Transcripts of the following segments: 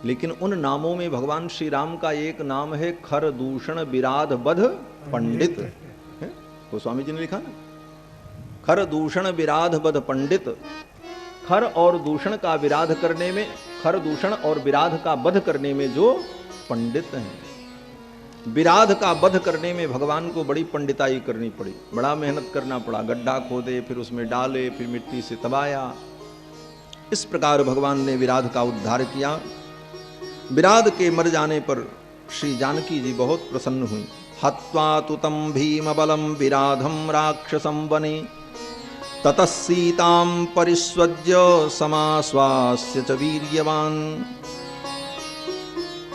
लेकिन उन नामों में भगवान श्री राम का एक नाम है खर दूषण विराध बध पंडित। गोस्वामी जी ने लिखा ना, खर दूषण विराध बध पंडित। खर और दूषण का विराध करने में, खर दूषण और विराध का वध करने में जो पंडित हैं, विराध का वध करने में भगवान को बड़ी पंडिताई करनी पड़ी, बड़ा मेहनत करना पड़ा। गड्ढा खोदे, फिर उसमें डाले, फिर मिट्टी से तबाया। इस प्रकार भगवान ने विराध का उद्धार किया। विराध के मर जाने पर श्री जानकी जी बहुत प्रसन्न हुई। हत्वा तु तं भीम बलम विराधम राक्षसं वने ततः सीतां परिस्वज्य समाश्वास्य च वीर्यवान।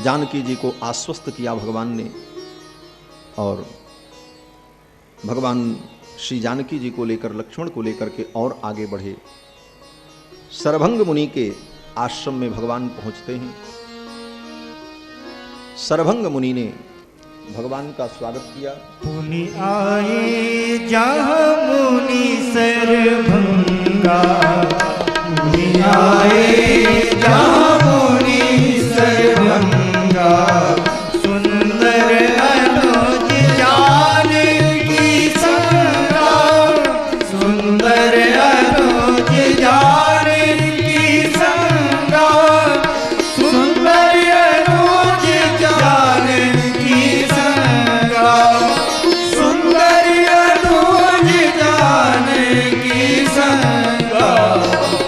जानकी जी को आश्वस्त किया भगवान ने, और भगवान श्री जानकी जी को लेकर, लक्ष्मण को लेकर के और आगे बढ़े। सरभंग मुनि के आश्रम में भगवान पहुंचते हैं। सरभंग मुनि ने भगवान का स्वागत किया। मुनि आए जहाँ मुनि सरभंगा, मुनि आए जहाँ मुनि सरभंगा, सुंदर अनुज जानकी संगा, सुंदर अनुज जानकी संगा, सुंदर अनुज जानकी संगा, सुंदर अनुज जानकी संगा।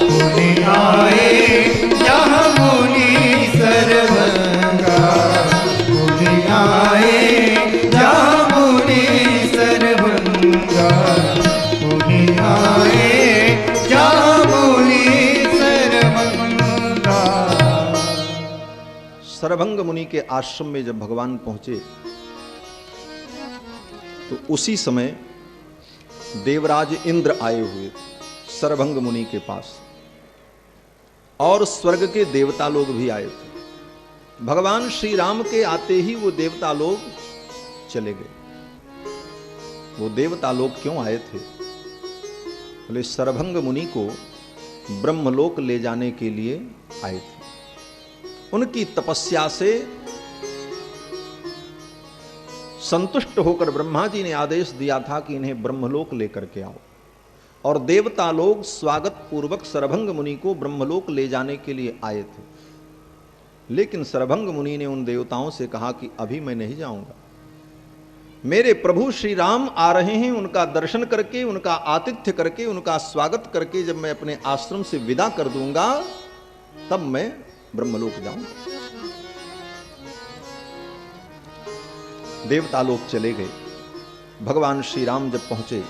मुनि आए जहाँ मुनि सरभंगा, मुनि आए जहाँ मुनि सरभंगा, मुनि आए जहाँ मुनि सरभंगा। सरभंग मुनि के आश्रम में जब भगवान पहुंचे तो उसी समय देवराज इंद्र आए हुए सरभंग मुनि के पास, और स्वर्ग के देवता लोग भी आए थे। भगवान श्री राम के आते ही वो देवता लोग चले गए। वो देवता लोग क्यों आए थे? बोले सरभंग मुनि को ब्रह्मलोक ले जाने के लिए आए थे। उनकी तपस्या से संतुष्ट होकर ब्रह्मा जी ने आदेश दिया था कि इन्हें ब्रह्मलोक लेकर के आओ, और देवता लोग स्वागत पूर्वक सरभंग मुनि को ब्रह्मलोक ले जाने के लिए आए थे। लेकिन सरभंग मुनि ने उन देवताओं से कहा कि अभी मैं नहीं जाऊंगा, मेरे प्रभु श्री राम आ रहे हैं, उनका दर्शन करके, उनका आतिथ्य करके, उनका स्वागत करके जब मैं अपने आश्रम से विदा कर दूंगा तब मैं ब्रह्मलोक जाऊंगा। देवता लोग चले गए। भगवान श्री राम जब पहुंचे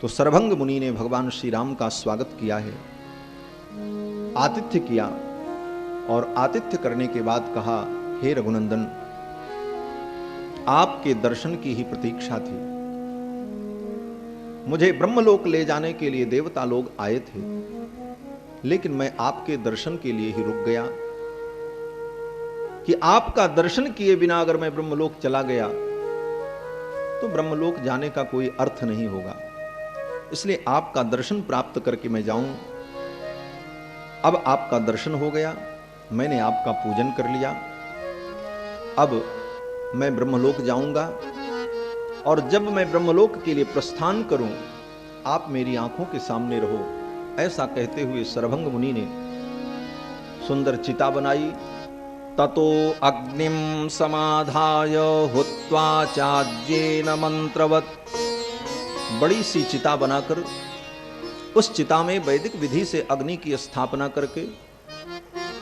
तो सरभंग मुनि ने भगवान श्री राम का स्वागत किया है, आतिथ्य किया, और आतिथ्य करने के बाद कहा, हे रघुनंदन, आपके दर्शन की ही प्रतीक्षा थी। मुझे ब्रह्मलोक ले जाने के लिए देवता लोग आए थे, लेकिन मैं आपके दर्शन के लिए ही रुक गया कि आपका दर्शन किए बिना अगर मैं ब्रह्मलोक चला गया तो ब्रह्मलोक जाने का कोई अर्थ नहीं होगा। इसलिए आपका दर्शन प्राप्त करके मैं जाऊं। अब आपका दर्शन हो गया, मैंने आपका पूजन कर लिया, अब मैं ब्रह्मलोक जाऊंगा, और जब मैं ब्रह्मलोक के लिए प्रस्थान करूं आप मेरी आंखों के सामने रहो। ऐसा कहते हुए सरभंग मुनि ने सुंदर चिता बनाई। ततो अग्निम समाधाय हुत्वा चाज्येन मंत्रवत। बड़ी सी चिता बनाकर उस चिता में वैदिक विधि से अग्नि की स्थापना करके,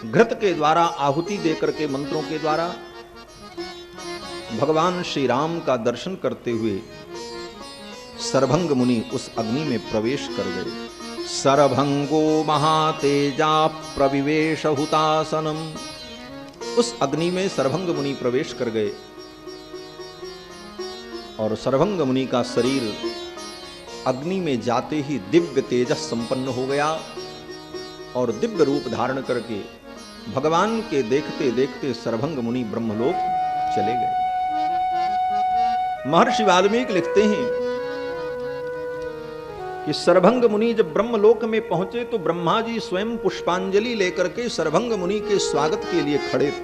घृत के द्वारा आहुति देकर के, मंत्रों के द्वारा भगवान श्री राम का दर्शन करते हुए सरभंग मुनि उस अग्नि में प्रवेश कर गए। सरभंगो महातेजा प्रविवेश हुतासनम। उस अग्नि में सरभंग मुनि प्रवेश कर गए, और सरभंग मुनि का शरीर अग्नि में जाते ही दिव्य तेजस संपन्न हो गया, और दिव्य रूप धारण करके भगवान के देखते देखते सरभंग मुनि ब्रह्मलोक चले गए। महर्षि वाल्मीकि लिखते हैं कि सरभंग मुनि जब ब्रह्मलोक में पहुंचे तो ब्रह्मा जी स्वयं पुष्पांजलि लेकर के सरभंग मुनि के स्वागत के लिए खड़े थे।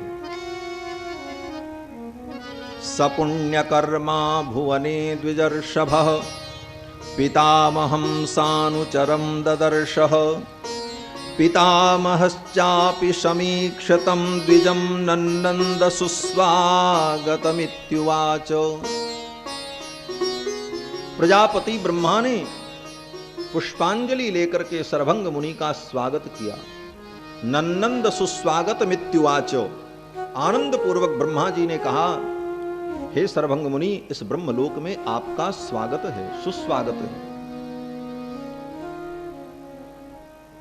सपुण्य कर्मा भुवने द्विजर्षभः पितामहं सानुचरं ददर्शः पितामहश्चापि समीक्षतं द्विजं नन्नन्द सुस्वागतमित्युवाच। प्रजापति ब्रह्मा ने पुष्पांजलि लेकर के सरभंग मुनि का स्वागत किया। नन्नन्द सुस्वागतमित्युवाच, आनंद पूर्वक ब्रह्मा जी ने कहा, हे सरभंग मुनि, इस ब्रह्मलोक में आपका स्वागत है, सुस्वागत है।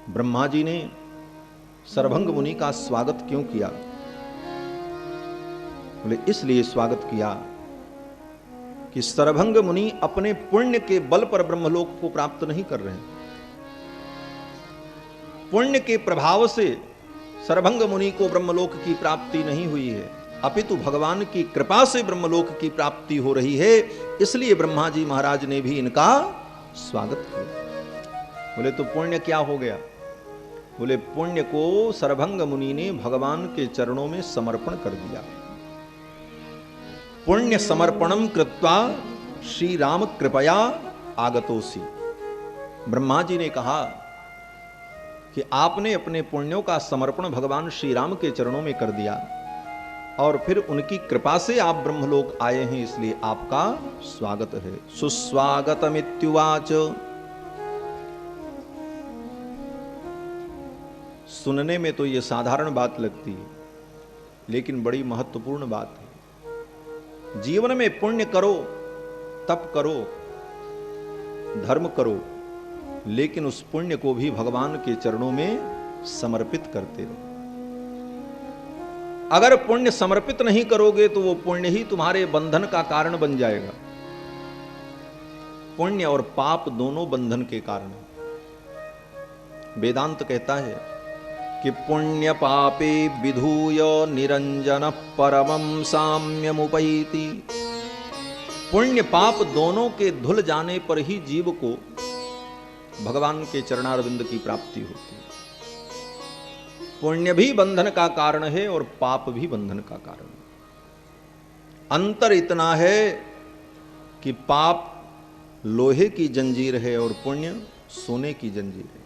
ब्रह्मा जी ने सरभंग मुनि का स्वागत क्यों किया? बोले इसलिए स्वागत किया कि सरभंग मुनि अपने पुण्य के बल पर ब्रह्मलोक को प्राप्त नहीं कर रहे हैं। पुण्य के प्रभाव से सरभंग मुनि को ब्रह्मलोक की प्राप्ति नहीं हुई है, अपितु भगवान की कृपा से ब्रह्मलोक की प्राप्ति हो रही है। इसलिए ब्रह्मा जी महाराज ने भी इनका स्वागत किया। बोले तो पुण्य क्या हो गया? बोले पुण्य को सरभंग मुनि ने भगवान के चरणों में समर्पण कर दिया। पुण्य समर्पणम कृत्वा श्री राम कृपया आगतोसी। ब्रह्मा जी ने कहा कि आपने अपने पुण्यों का समर्पण भगवान श्री राम के चरणों में कर दिया और फिर उनकी कृपा से आप ब्रह्मलोक आए हैं, इसलिए आपका स्वागत है। सुस्वागतमित्युवाच। सुनने में तो ये साधारण बात लगती है, लेकिन बड़ी महत्वपूर्ण बात है। जीवन में पुण्य करो, तप करो, धर्म करो, लेकिन उस पुण्य को भी भगवान के चरणों में समर्पित करते रहो। अगर पुण्य समर्पित नहीं करोगे तो वो पुण्य ही तुम्हारे बंधन का कारण बन जाएगा। पुण्य और पाप दोनों बंधन के कारण हैं। वेदांत कहता है कि पुण्य पापे विधूय निरंजन परमं साम्यमुपैति। पुण्य पाप दोनों के धुल जाने पर ही जीव को भगवान के चरणारविंद की प्राप्ति होती है। पुण्य भी बंधन का कारण है और पाप भी बंधन का कारण है। अंतर इतना है कि पाप लोहे की जंजीर है और पुण्य सोने की जंजीर है।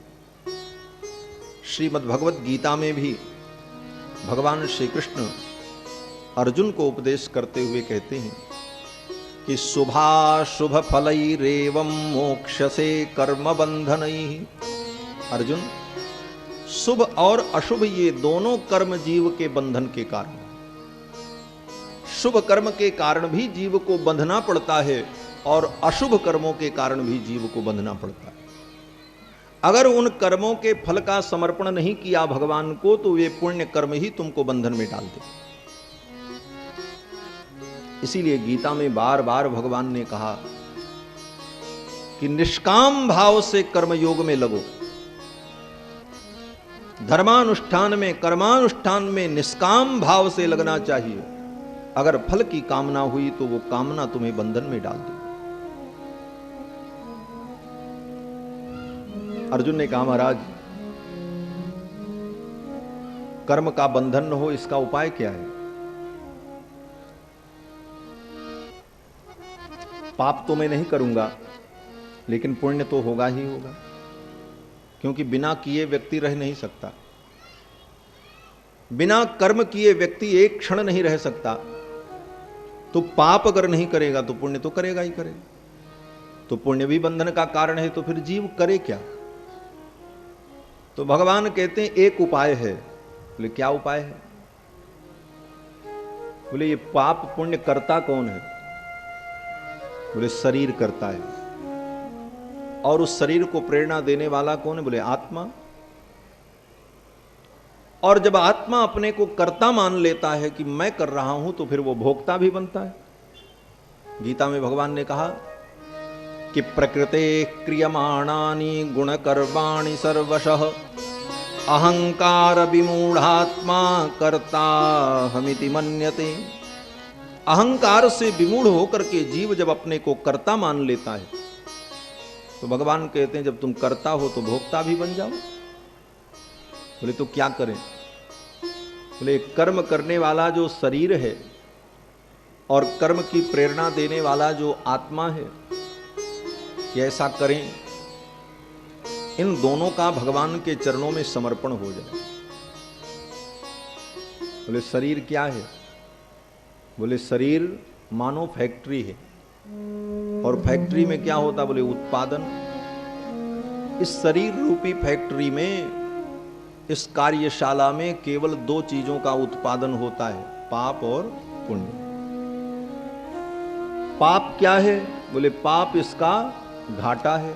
श्रीमद् भगवत गीता में भी भगवान श्री कृष्ण अर्जुन को उपदेश करते हुए कहते हैं कि शुभाशुभ फलैरेवं मोक्षसे कर्म बंधनैः। अर्जुन, शुभ और अशुभ ये दोनों कर्म जीव के बंधन के कारण। शुभ कर्म के कारण भी जीव को बंधना पड़ता है और अशुभ कर्मों के कारण भी जीव को बंधना पड़ता है। अगर उन कर्मों के फल का समर्पण नहीं किया भगवान को तो वे पुण्य कर्म ही तुमको बंधन में डाल दे। इसीलिए गीता में बार बार भगवान ने कहा कि निष्काम भाव से कर्मयोग में लगो। धर्मानुष्ठान में, कर्मानुष्ठान में निष्काम भाव से लगना चाहिए। अगर फल की कामना हुई तो वो कामना तुम्हें बंधन में डाल दे। अर्जुन ने कहा, महाराज कर्म का बंधन न हो, इसका उपाय क्या है? पाप तो मैं नहीं करूंगा, लेकिन पुण्य तो होगा ही होगा, क्योंकि बिना किए व्यक्ति रह नहीं सकता। बिना कर्म किए व्यक्ति एक क्षण नहीं रह सकता। तो पाप अगर नहीं करेगा तो पुण्य तो करेगा ही करेगा। तो पुण्य भी बंधन का कारण है, तो फिर जीव करे क्या? तो भगवान कहते हैं एक उपाय है। बोले क्या उपाय है? बोले ये पाप पुण्य करता कौन है? बोले शरीर करता है। और उस शरीर को प्रेरणा देने वाला कौन है? बोले आत्मा। और जब आत्मा अपने को कर्ता मान लेता है कि मैं कर रहा हूं, तो फिर वो भोक्ता भी बनता है। गीता में भगवान ने कहा कि प्रकृते क्रियमाणानि गुणकर्माणि सर्वशः अहंकार विमूढ़ात्मा कर्ताहमिति मन्यते। अहंकार से विमूढ़ होकर के जीव जब अपने को कर्ता मान लेता है तो भगवान कहते हैं जब तुम करता हो तो भोक्ता भी बन जाओ। बोले तो क्या करें? बोले कर्म करने वाला जो शरीर है और कर्म की प्रेरणा देने वाला जो आत्मा है, कि ऐसा करें, इन दोनों का भगवान के चरणों में समर्पण हो जाए। बोले शरीर क्या है? बोले शरीर मानो फैक्ट्री है, और फैक्ट्री में क्या होता? बोले उत्पादन। इस शरीर रूपी फैक्ट्री में, इस कार्यशाला में केवल दो चीजों का उत्पादन होता है, पाप और पुण्य। पाप क्या है? बोले पाप इसका घाटा है,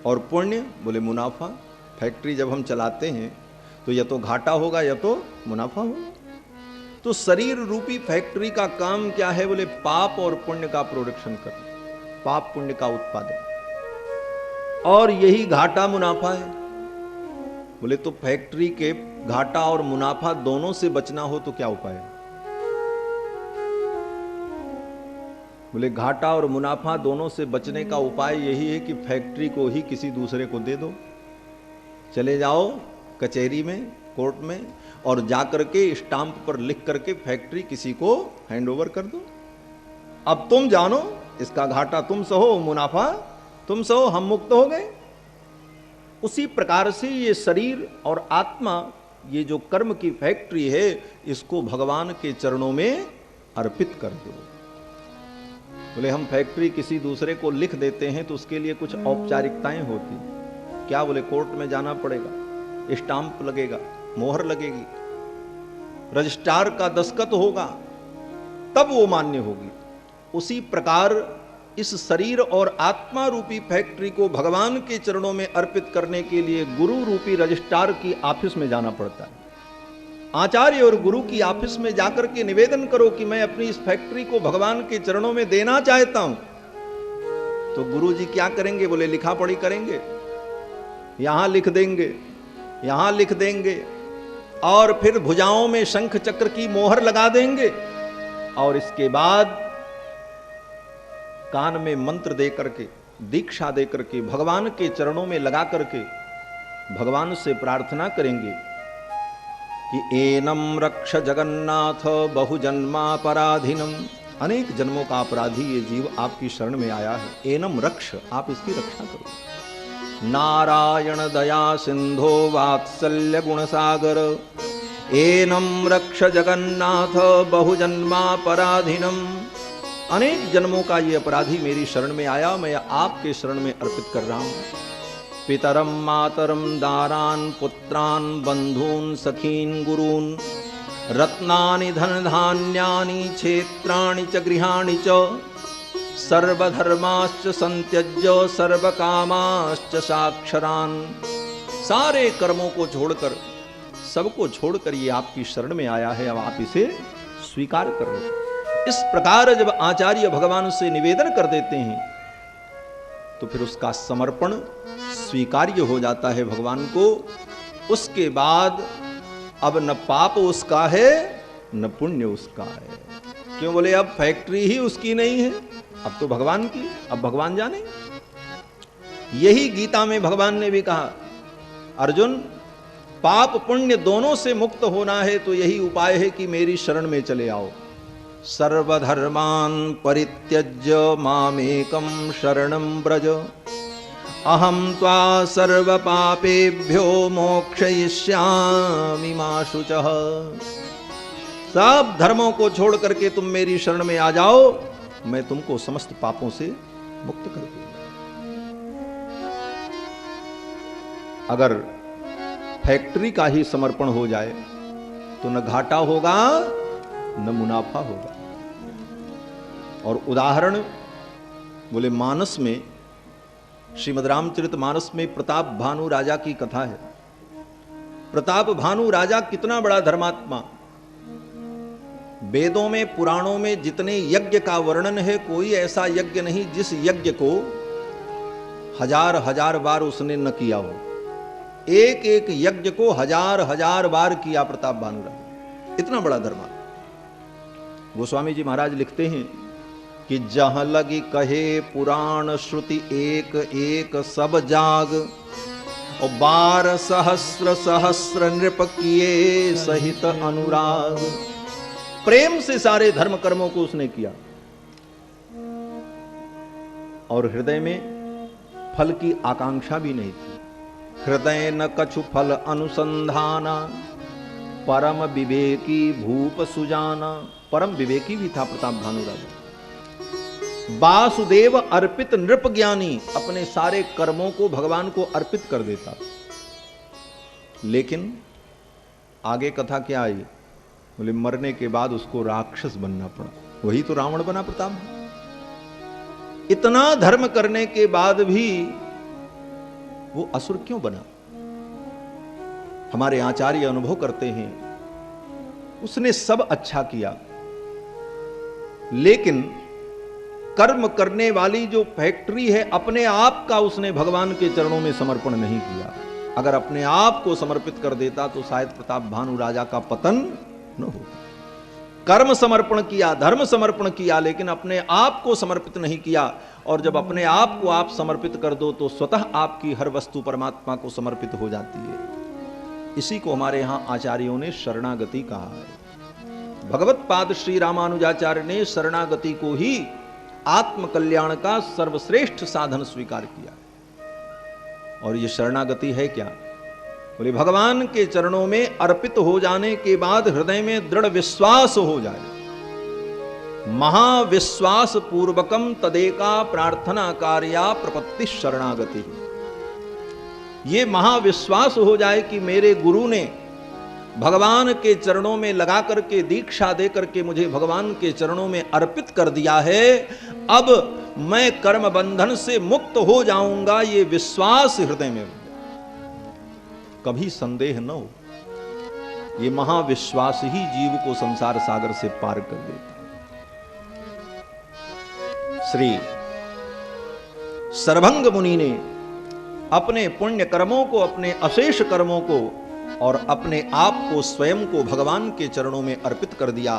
और पुण्य बोले मुनाफा। फैक्ट्री जब हम चलाते हैं तो या तो घाटा होगा या तो मुनाफा होगा। तो शरीर रूपी फैक्ट्री का काम क्या है? बोले पाप और पुण्य का प्रोडक्शन करना, पाप पुण्य का उत्पादन, और यही घाटा मुनाफा है। बोले तो फैक्ट्री के घाटा और मुनाफा दोनों से बचना हो तो क्या उपाय है? बोले घाटा और मुनाफा दोनों से बचने का उपाय यही है कि फैक्ट्री को ही किसी दूसरे को दे दो। चले जाओ कचहरी में, कोर्ट में, और जाकर के स्टाम्प पर लिख करके फैक्ट्री किसी को हैंडओवर कर दो। अब तुम जानो, इसका घाटा तुम सहो, मुनाफा तुम सहो, हम मुक्त हो गए। उसी प्रकार से ये शरीर और आत्मा, ये जो कर्म की फैक्ट्री है, इसको भगवान के चरणों में अर्पित कर दो। बोले हम फैक्ट्री किसी दूसरे को लिख देते हैं तो उसके लिए कुछ औपचारिकताएं होती। क्या? बोले कोर्ट में जाना पड़ेगा, स्टाम्प लगेगा, मोहर लगेगी, रजिस्ट्रार का दस्तखत होगा, तब वो मान्य होगी। उसी प्रकार इस शरीर और आत्मा रूपी फैक्ट्री को भगवान के चरणों में अर्पित करने के लिए गुरु रूपी रजिस्ट्रार की ऑफिस में जाना पड़ता है। आचार्य और गुरु की ऑफिस में जाकर के निवेदन करो कि मैं अपनी इस फैक्ट्री को भगवान के चरणों में देना चाहता हूं। तो गुरु जी क्या करेंगे? बोले लिखा पढ़ी करेंगे, यहां लिख देंगे, यहां लिख देंगे, और फिर भुजाओं में शंख चक्र की मोहर लगा देंगे, और इसके बाद कान में मंत्र दे करके, दीक्षा दे करके, भगवान के चरणों में लगा करके भगवान से प्रार्थना करेंगे कि एनम रक्ष जगन्नाथ बहुजन्मापराधीनम। अनेक जन्मों का अपराधी ये जीव आपकी शरण में आया है, एनम रक्ष, आप इसकी रक्षा करो। नारायण दया सिंधो वात्सल्य गुण सागर, एनम रक्ष जगन्नाथ बहुजन्मापराधीनम। अनेक जन्मों का ये अपराधी मेरी शरण में आया, मैं आपके शरण में अर्पित कर रहा हूं। पितरम मातरम दारान पुत्रान बंधून सखीन गुरून, रत्नानि धन धान्यानि क्षेत्राणि च गृहाणि च, सर्वधर्माश्च संत्यज्य सर्वकामाश्च साक्षरान। सारे कर्मों को छोड़कर, सबको छोड़कर ये आपकी शरण में आया है, अब आप इसे स्वीकार कर लो। इस प्रकार जब आचार्य भगवान से निवेदन कर देते हैं तो फिर उसका समर्पण स्वीकार्य हो जाता है भगवान को। उसके बाद अब न पाप उसका है न पुण्य उसका है। क्यों? बोले अब फैक्ट्री ही उसकी नहीं है, अब तो भगवान की, अब भगवान जाने। यही गीता में भगवान ने भी कहा, अर्जुन पाप पुण्य दोनों से मुक्त होना है तो यही उपाय है कि मेरी शरण में चले आओ। सर्वधर्मान परित्यज्य मामेकं शरणं व्रज, अहम त्वा सर्व पापेभ्यो मोक्षयिष्यामि मा शुचः। सब धर्मों को छोड़ करके तुम मेरी शरण में आ जाओ, मैं तुमको समस्त पापों से मुक्त कर दूंगा। अगर फैक्ट्री का ही समर्पण हो जाए तो न घाटा होगा न मुनाफा होगा। और उदाहरण बोले मानस में, श्रीमद् रामचरितमानस में प्रताप भानु राजा की कथा है। प्रताप भानु राजा कितना बड़ा धर्मात्मा। वेदों में पुराणों में जितने यज्ञ का वर्णन है, कोई ऐसा यज्ञ नहीं जिस यज्ञ को हजार हजार बार उसने न किया हो। एक एक यज्ञ को हजार हजार बार किया प्रताप भानु राजा, इतना बड़ा धर्मात्मा। गोस्वामी जी महाराज लिखते हैं कि जहां लगी कहे पुराण श्रुति एक एक सब जाग, और 12 सहस्र सहस्र नृप किए सहित अनुराग। प्रेम से सारे धर्म कर्मों को उसने किया और हृदय में फल की आकांक्षा भी नहीं थी। हृदय न कछु फल अनुसंधाना, परम विवेकी भूप सुजाना। परम विवेकी भी था प्रताप भानु राजा। वासुदेव अर्पित नृप ज्ञानी, अपने सारे कर्मों को भगवान को अर्पित कर देता। लेकिन आगे कथा क्या आई? बोले मरने के बाद उसको राक्षस बनना पड़ा। वही तो रावण बना प्रताप। इतना धर्म करने के बाद भी वो असुर क्यों बना? हमारे आचार्य अनुभव करते हैं उसने सब अच्छा किया, लेकिन कर्म करने वाली जो फैक्ट्री है अपने आप का उसने भगवान के चरणों में समर्पण नहीं किया। अगर अपने आप को समर्पित कर देता तो शायद प्रताप भानु राजा का पतन न होता। कर्म समर्पण किया, धर्म समर्पण किया, लेकिन अपने आप को समर्पित नहीं किया। और जब अपने आप को आप समर्पित कर दो तो स्वतः आपकी हर वस्तु परमात्मा को समर्पित हो जाती है। इसी को हमारे यहां आचार्यों ने शरणागति कहा है। भगवत पाद श्री रामानुजाचार्य ने शरणागति को ही आत्म कल्याण का सर्वश्रेष्ठ साधन स्वीकार किया। और ये शरणागति है क्या? बोले भगवान के चरणों में अर्पित हो जाने के बाद हृदय में दृढ़ विश्वास हो जाए। महाविश्वास पूर्वकम तदेका प्रार्थना कार्या प्रपत्ति शरणागति। ये महाविश्वास हो जाए कि मेरे गुरु ने भगवान के चरणों में लगा करके दीक्षा दे करके मुझे भगवान के चरणों में अर्पित कर दिया है, अब मैं कर्म बंधन से मुक्त हो जाऊंगा। ये विश्वास हृदय में कभी संदेह न हो। ये महाविश्वास ही जीव को संसार सागर से पार कर देता। श्री सरभंग मुनि ने अपने पुण्य कर्मों को, अपने अशेष कर्मों को और अपने आप को स्वयं को भगवान के चरणों में अर्पित कर दिया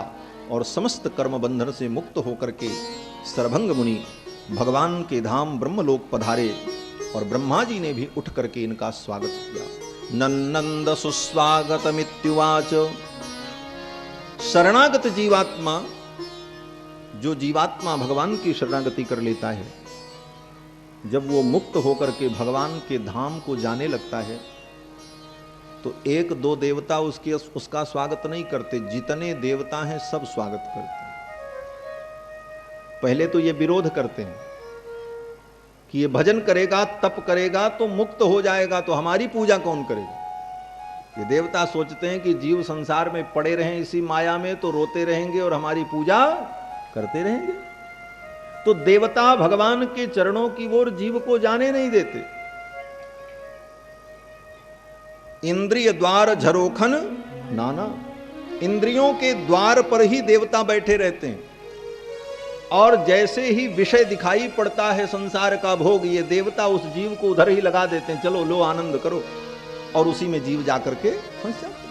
और समस्त कर्म बंधन से मुक्त होकर के सरभंग मुनि भगवान के धाम ब्रह्मलोक पधारे और ब्रह्मा जी ने भी उठ करके इनका स्वागत किया। नन्नंद सुस्वागतमित्युवाच। शरणागत जीवात्मा, जो जीवात्मा भगवान की शरणागति कर लेता है, जब वो मुक्त होकर के भगवान के धाम को जाने लगता है तो एक दो देवता उसका स्वागत नहीं करते, जितने देवता हैं सब स्वागत करते हैं। पहले तो ये विरोध करते हैं कि ये भजन करेगा, तप करेगा तो मुक्त हो जाएगा, तो हमारी पूजा कौन करेगा? ये देवता सोचते हैं कि जीव संसार में पड़े रहें इसी माया में तो रोते रहेंगे और हमारी पूजा करते रहेंगे। तो देवता भगवान के चरणों की ओर जीव को जाने नहीं देते। इंद्रिय द्वार झरोखन नाना, इंद्रियों के द्वार पर ही देवता बैठे रहते हैं और जैसे ही विषय दिखाई पड़ता है संसार का भोग, ये देवता उस जीव को उधर ही लगा देते हैं, चलो लो आनंद करो, और उसी में जीव जाकर के फंस जाते।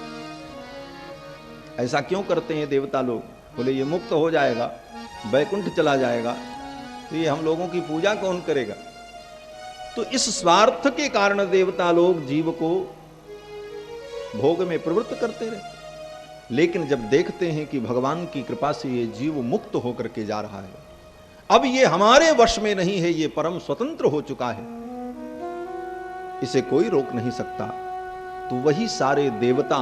ऐसा क्यों करते हैं देवता लोग? बोले ये मुक्त हो जाएगा, वैकुंठ चला जाएगा, तो ये हम लोगों की पूजा कौन करेगा? तो इस स्वार्थ के कारण देवता लोग जीव को भोग में प्रवृत्त करते रहे। लेकिन जब देखते हैं कि भगवान की कृपा से ये जीव मुक्त होकर के जा रहा है, अब ये हमारे वश में नहीं है, ये परम स्वतंत्र हो चुका है, इसे कोई रोक नहीं सकता, तो वही सारे देवता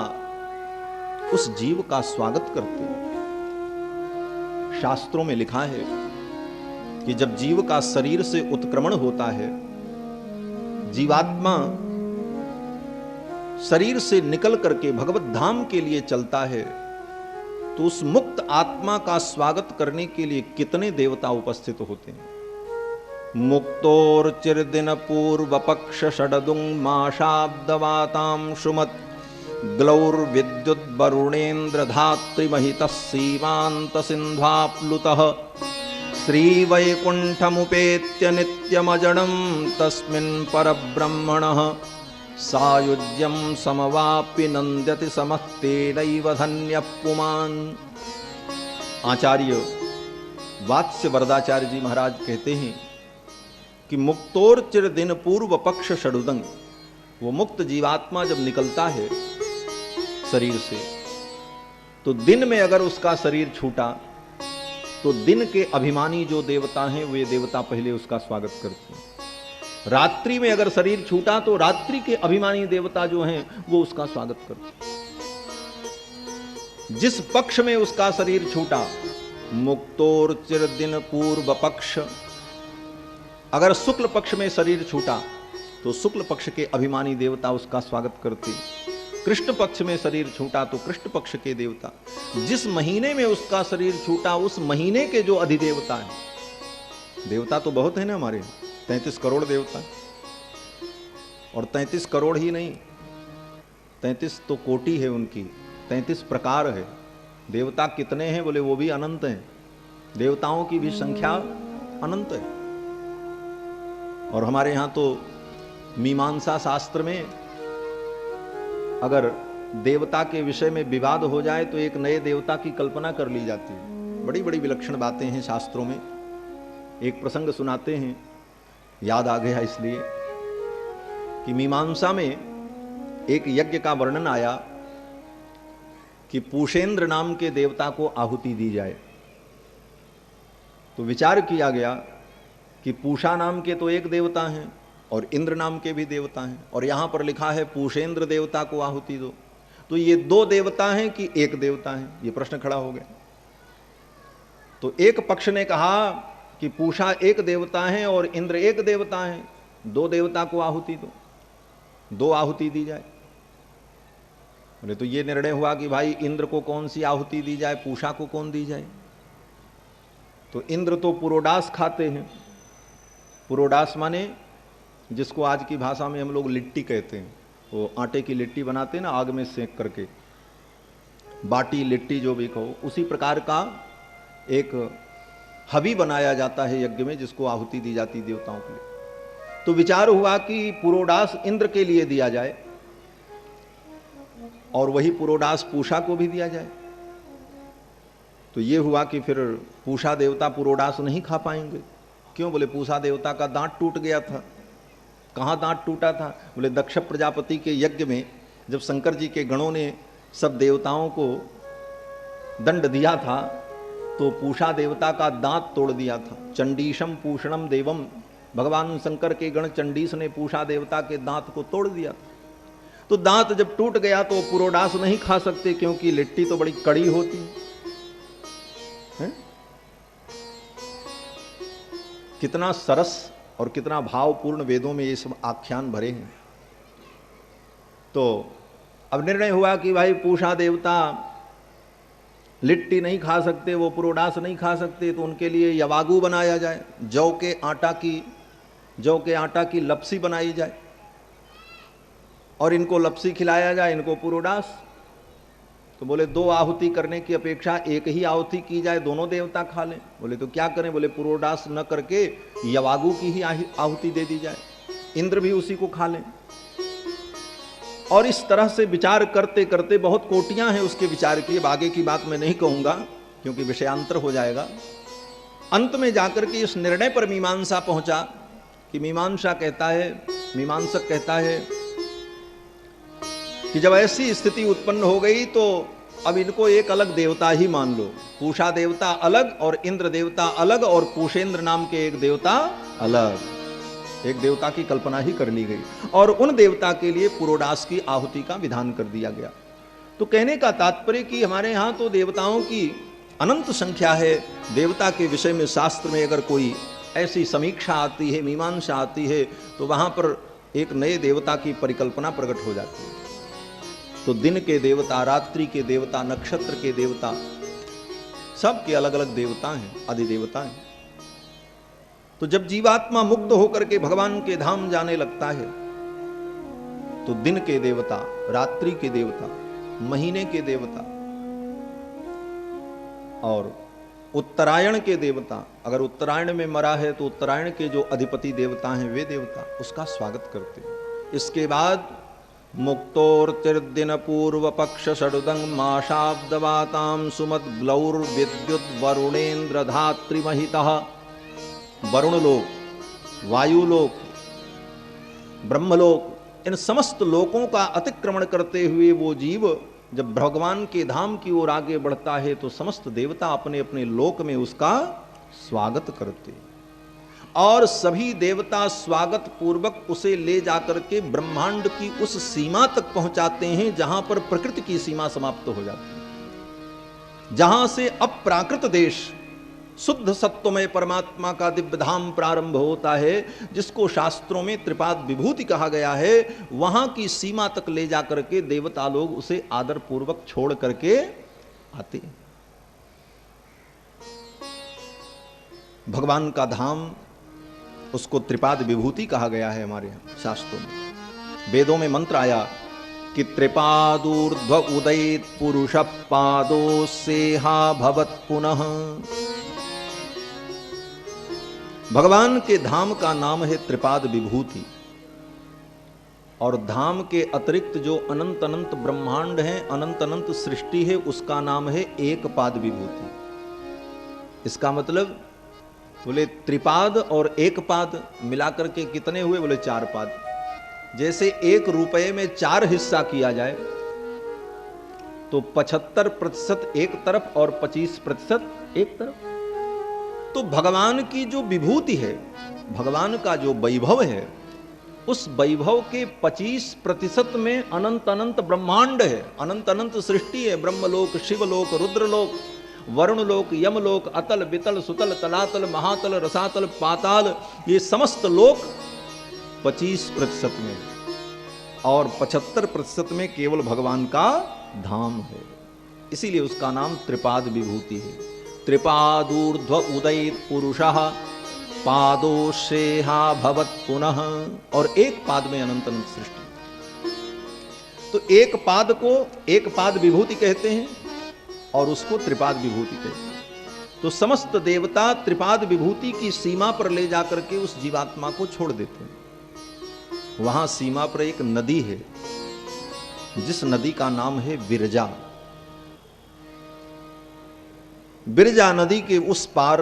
उस जीव का स्वागत करते हैं। शास्त्रों में लिखा है कि जब जीव का शरीर से उत्क्रमण होता है, जीवात्मा शरीर से निकल करके भगवत धाम के लिए चलता है, तो उस मुक्त आत्मा का स्वागत करने के लिए कितने देवता उपस्थित होते हैं। मुक्तोर चिरदिन पूर्व पक्ष षडदुंग माशाब्दवाताम शुमत ग्लौर विद्युत वरुणेन्द्र धात्री महित सीमांत सिंध्वाप्लुतः श्री वैकुंठमुपेत्य नित्यमजडं तस्मिन् परब्रह्मणः सायुज्यं समवापि नंद्यति समस्तेनैव धन्यः पुमान्। आचार्य वात्स्य वरदाचार्य जी महाराज कहते हैं कि मुक्तोर चिर दिन पूर्व पक्ष षडुदंग, वो मुक्त जीवात्मा जब निकलता है शरीर से, तो दिन में अगर उसका शरीर छूटा तो दिन के अभिमानी जो देवता हैं वे देवता पहले उसका स्वागत करते हैं। रात्रि में अगर शरीर छूटा तो रात्रि के अभिमानी देवता जो हैं वो उसका स्वागत करते हैं। जिस पक्ष में उसका शरीर छूटा, मुक्तोर चिर दिन पूर्व पक्ष, अगर शुक्ल पक्ष में शरीर छूटा तो शुक्ल पक्ष के अभिमानी देवता उसका स्वागत करते। कृष्ण पक्ष में शरीर छूटा तो कृष्ण पक्ष के देवता, जिस महीने में उसका शरीर छूटा उस महीने के जो अधिदेवता हैं, देवता तो बहुत है ना हमारे, 33 करोड़ देवता, और 33 करोड़ ही नहीं, 33 तो कोटि है उनकी, 33 प्रकार है। देवता कितने हैं बोले वो भी अनंत हैं, देवताओं की भी संख्या अनंत है। और हमारे यहां तो मीमांसा शास्त्र में अगर देवता के विषय में विवाद हो जाए तो एक नए देवता की कल्पना कर ली जाती है। बड़ी बड़ी विलक्षण बातें हैं शास्त्रों में। एक प्रसंग सुनाते हैं, याद आ गया इसलिए, कि मीमांसा में एक यज्ञ का वर्णन आया कि पूषेंद्र नाम के देवता को आहुति दी जाए। तो विचार किया गया कि पूषा नाम के तो एक देवता हैं और इंद्र नाम के भी देवता हैं, और यहां पर लिखा है पूषेंद्र देवता को आहुति दो, तो ये दो देवता हैं कि एक देवता है, ये प्रश्न खड़ा हो गया। तो एक पक्ष ने कहा कि पूषा एक देवता है और इंद्र एक देवता है, दो देवता को आहुति दो, दो आहुति दी जाए। बोले तो ये निर्णय हुआ कि भाई इंद्र को कौन सी आहुति दी जाए, पूषा को कौन दी जाए। तो इंद्र तो पुरोडास खाते हैं, पुरोडास माने जिसको आज की भाषा में हम लोग लिट्टी कहते हैं, वो आटे की लिट्टी बनाते हैं ना आग में सेक करके, बाटी लिट्टी जो भी कहो, उसी प्रकार का एक हबी बनाया जाता है यज्ञ में, जिसको आहुति दी जाती देवताओं के लिए। तो विचार हुआ कि पुरोडास इंद्र के लिए दिया जाए और वही पुरोडास पूषा को भी दिया जाए। तो ये हुआ कि फिर पूषा देवता पुरोडास नहीं खा पाएंगे। क्यों? बोले पूषा देवता का दांत टूट गया था। कहाँ दांत टूटा था? बोले दक्ष प्रजापति के यज्ञ में जब शंकर जी के गणों ने सब देवताओं को दंड दिया था तो पूषा देवता का दांत तोड़ दिया था। चंडीशम पूषणम देवम, भगवान शंकर के गण चंडीश ने पूषा देवता के दांत को तोड़ दिया था। तो दांत जब टूट गया तो पुरोडास नहीं खा सकते, क्योंकि लिट्टी तो बड़ी कड़ी होती है। कितना सरस और कितना भावपूर्ण वेदों में ये सब आख्यान भरे हैं। तो अब निर्णय हुआ कि भाई पूषा देवता लिट्टी नहीं खा सकते, वो पुरोडास नहीं खा सकते, तो उनके लिए यवागु बनाया जाए, जौ के आटा की लपसी बनाई जाए और इनको लपसी खिलाया जाए, इनको पुरोडास। तो बोले दो आहुति करने की अपेक्षा एक ही आहुति की जाए, दोनों देवता खा लें। बोले तो क्या करें? बोले पुरोडास न करके यवागु की ही आहुति दे दी जाए, इंद्र भी उसी को खा लें। और इस तरह से विचार करते करते बहुत कोटियां हैं उसके विचार की, आगे की बात मैं नहीं कहूंगा क्योंकि विषयांतर हो जाएगा। अंत में जाकर के इस निर्णय पर मीमांसा पहुंचा कि मीमांसक कहता है कि जब ऐसी स्थिति उत्पन्न हो गई तो अब इनको एक अलग देवता ही मान लो। पूषा देवता अलग और इंद्र देवता अलग और पूषेंद्र नाम के एक देवता अलग, एक देवता की कल्पना ही कर ली गई और उन देवता के लिए पुरोडास की आहुति का विधान कर दिया गया। तो कहने का तात्पर्य कि हमारे यहाँ तो देवताओं की अनंत संख्या है। देवता के विषय में शास्त्र में अगर कोई ऐसी समीक्षा आती है, मीमांसा आती है, तो वहां पर एक नए देवता की परिकल्पना प्रकट हो जाती है। तो दिन के देवता, रात्रि के देवता, नक्षत्र के देवता, सबके अलग अलग देवता हैं, अधिदेवता हैं। तो जब जीवात्मा मुक्त होकर के भगवान के धाम जाने लगता है तो दिन के देवता, रात्रि के देवता, महीने के देवता और उत्तरायण के देवता, अगर उत्तरायण में मरा है तो उत्तरायण के जो अधिपति देवता हैं वे देवता उसका स्वागत करते हैं। इसके बाद मुक्तोर्तिर्दिन पूर्व पक्ष षडुदंग माशाब्दवातां सुमद्ग्लौर्विद्युत वरुणेन्द्र धात्रिमहितः। वरुण लोक, वायु लोक, ब्रह्मलोक, इन समस्त लोकों का अतिक्रमण करते हुए वो जीव जब भगवान के धाम की ओर आगे बढ़ता है तो समस्त देवता अपने अपने लोक में उसका स्वागत करते और सभी देवता स्वागत पूर्वक उसे ले जाकर के ब्रह्मांड की उस सीमा तक पहुंचाते हैं जहां पर प्रकृति की सीमा समाप्त हो जाती है, जहां से अप्राकृत देश शुद्ध सत्वमय परमात्मा का दिव्य धाम प्रारंभ होता है, जिसको शास्त्रों में त्रिपाद विभूति कहा गया है। वहां की सीमा तक ले जाकर के देवता लोग उसे आदर पूर्वक छोड़ करके आते हैं। भगवान का धाम, उसको त्रिपाद विभूति कहा गया है हमारे यहां शास्त्रों में। वेदों में मंत्र आया कि त्रिपादूर्ध्व उदयित पुरुष पादो सेहा भवत पुनः। भगवान के धाम का नाम है त्रिपाद विभूति, और धाम के अतिरिक्त जो अनंत अनंत ब्रह्मांड है, अनंत अनंत सृष्टि है, उसका नाम है एक पाद विभूति। इसका मतलब बोले त्रिपाद और एक पाद मिलाकर के कितने हुए? बोले 4 पाद। जैसे 1 रुपए में 4 हिस्सा किया जाए तो 75% एक तरफ और 25% एक तरफ। तो भगवान की जो विभूति है, भगवान का जो वैभव है, उस वैभव के 25% में अनंत अनंत ब्रह्मांड है, अनंत अनंत सृष्टि है। ब्रह्मलोक, शिवलोक, रुद्रलोक, वरुणलोक, यमलोक, अतल, वितल, सुतल, तलातल, महातल, रसातल, पाताल, ये समस्त लोक 25% में, और 75% में केवल भगवान का धाम है। इसीलिए उसका नाम त्रिपाद विभूति है। त्रिपादूर्ध्व उदयित पुरुषः पादोशेहा भवत पुनः। और एक पाद में अनंत अनंत सृष्टि। तो एक पाद को एक पाद विभूति कहते हैं और उसको त्रिपाद विभूति कहते हैं। तो समस्त देवता त्रिपाद विभूति की सीमा पर ले जाकर के उस जीवात्मा को छोड़ देते हैं। वहां सीमा पर एक नदी है, जिस नदी का नाम है विरजा। विरजा नदी के उस पार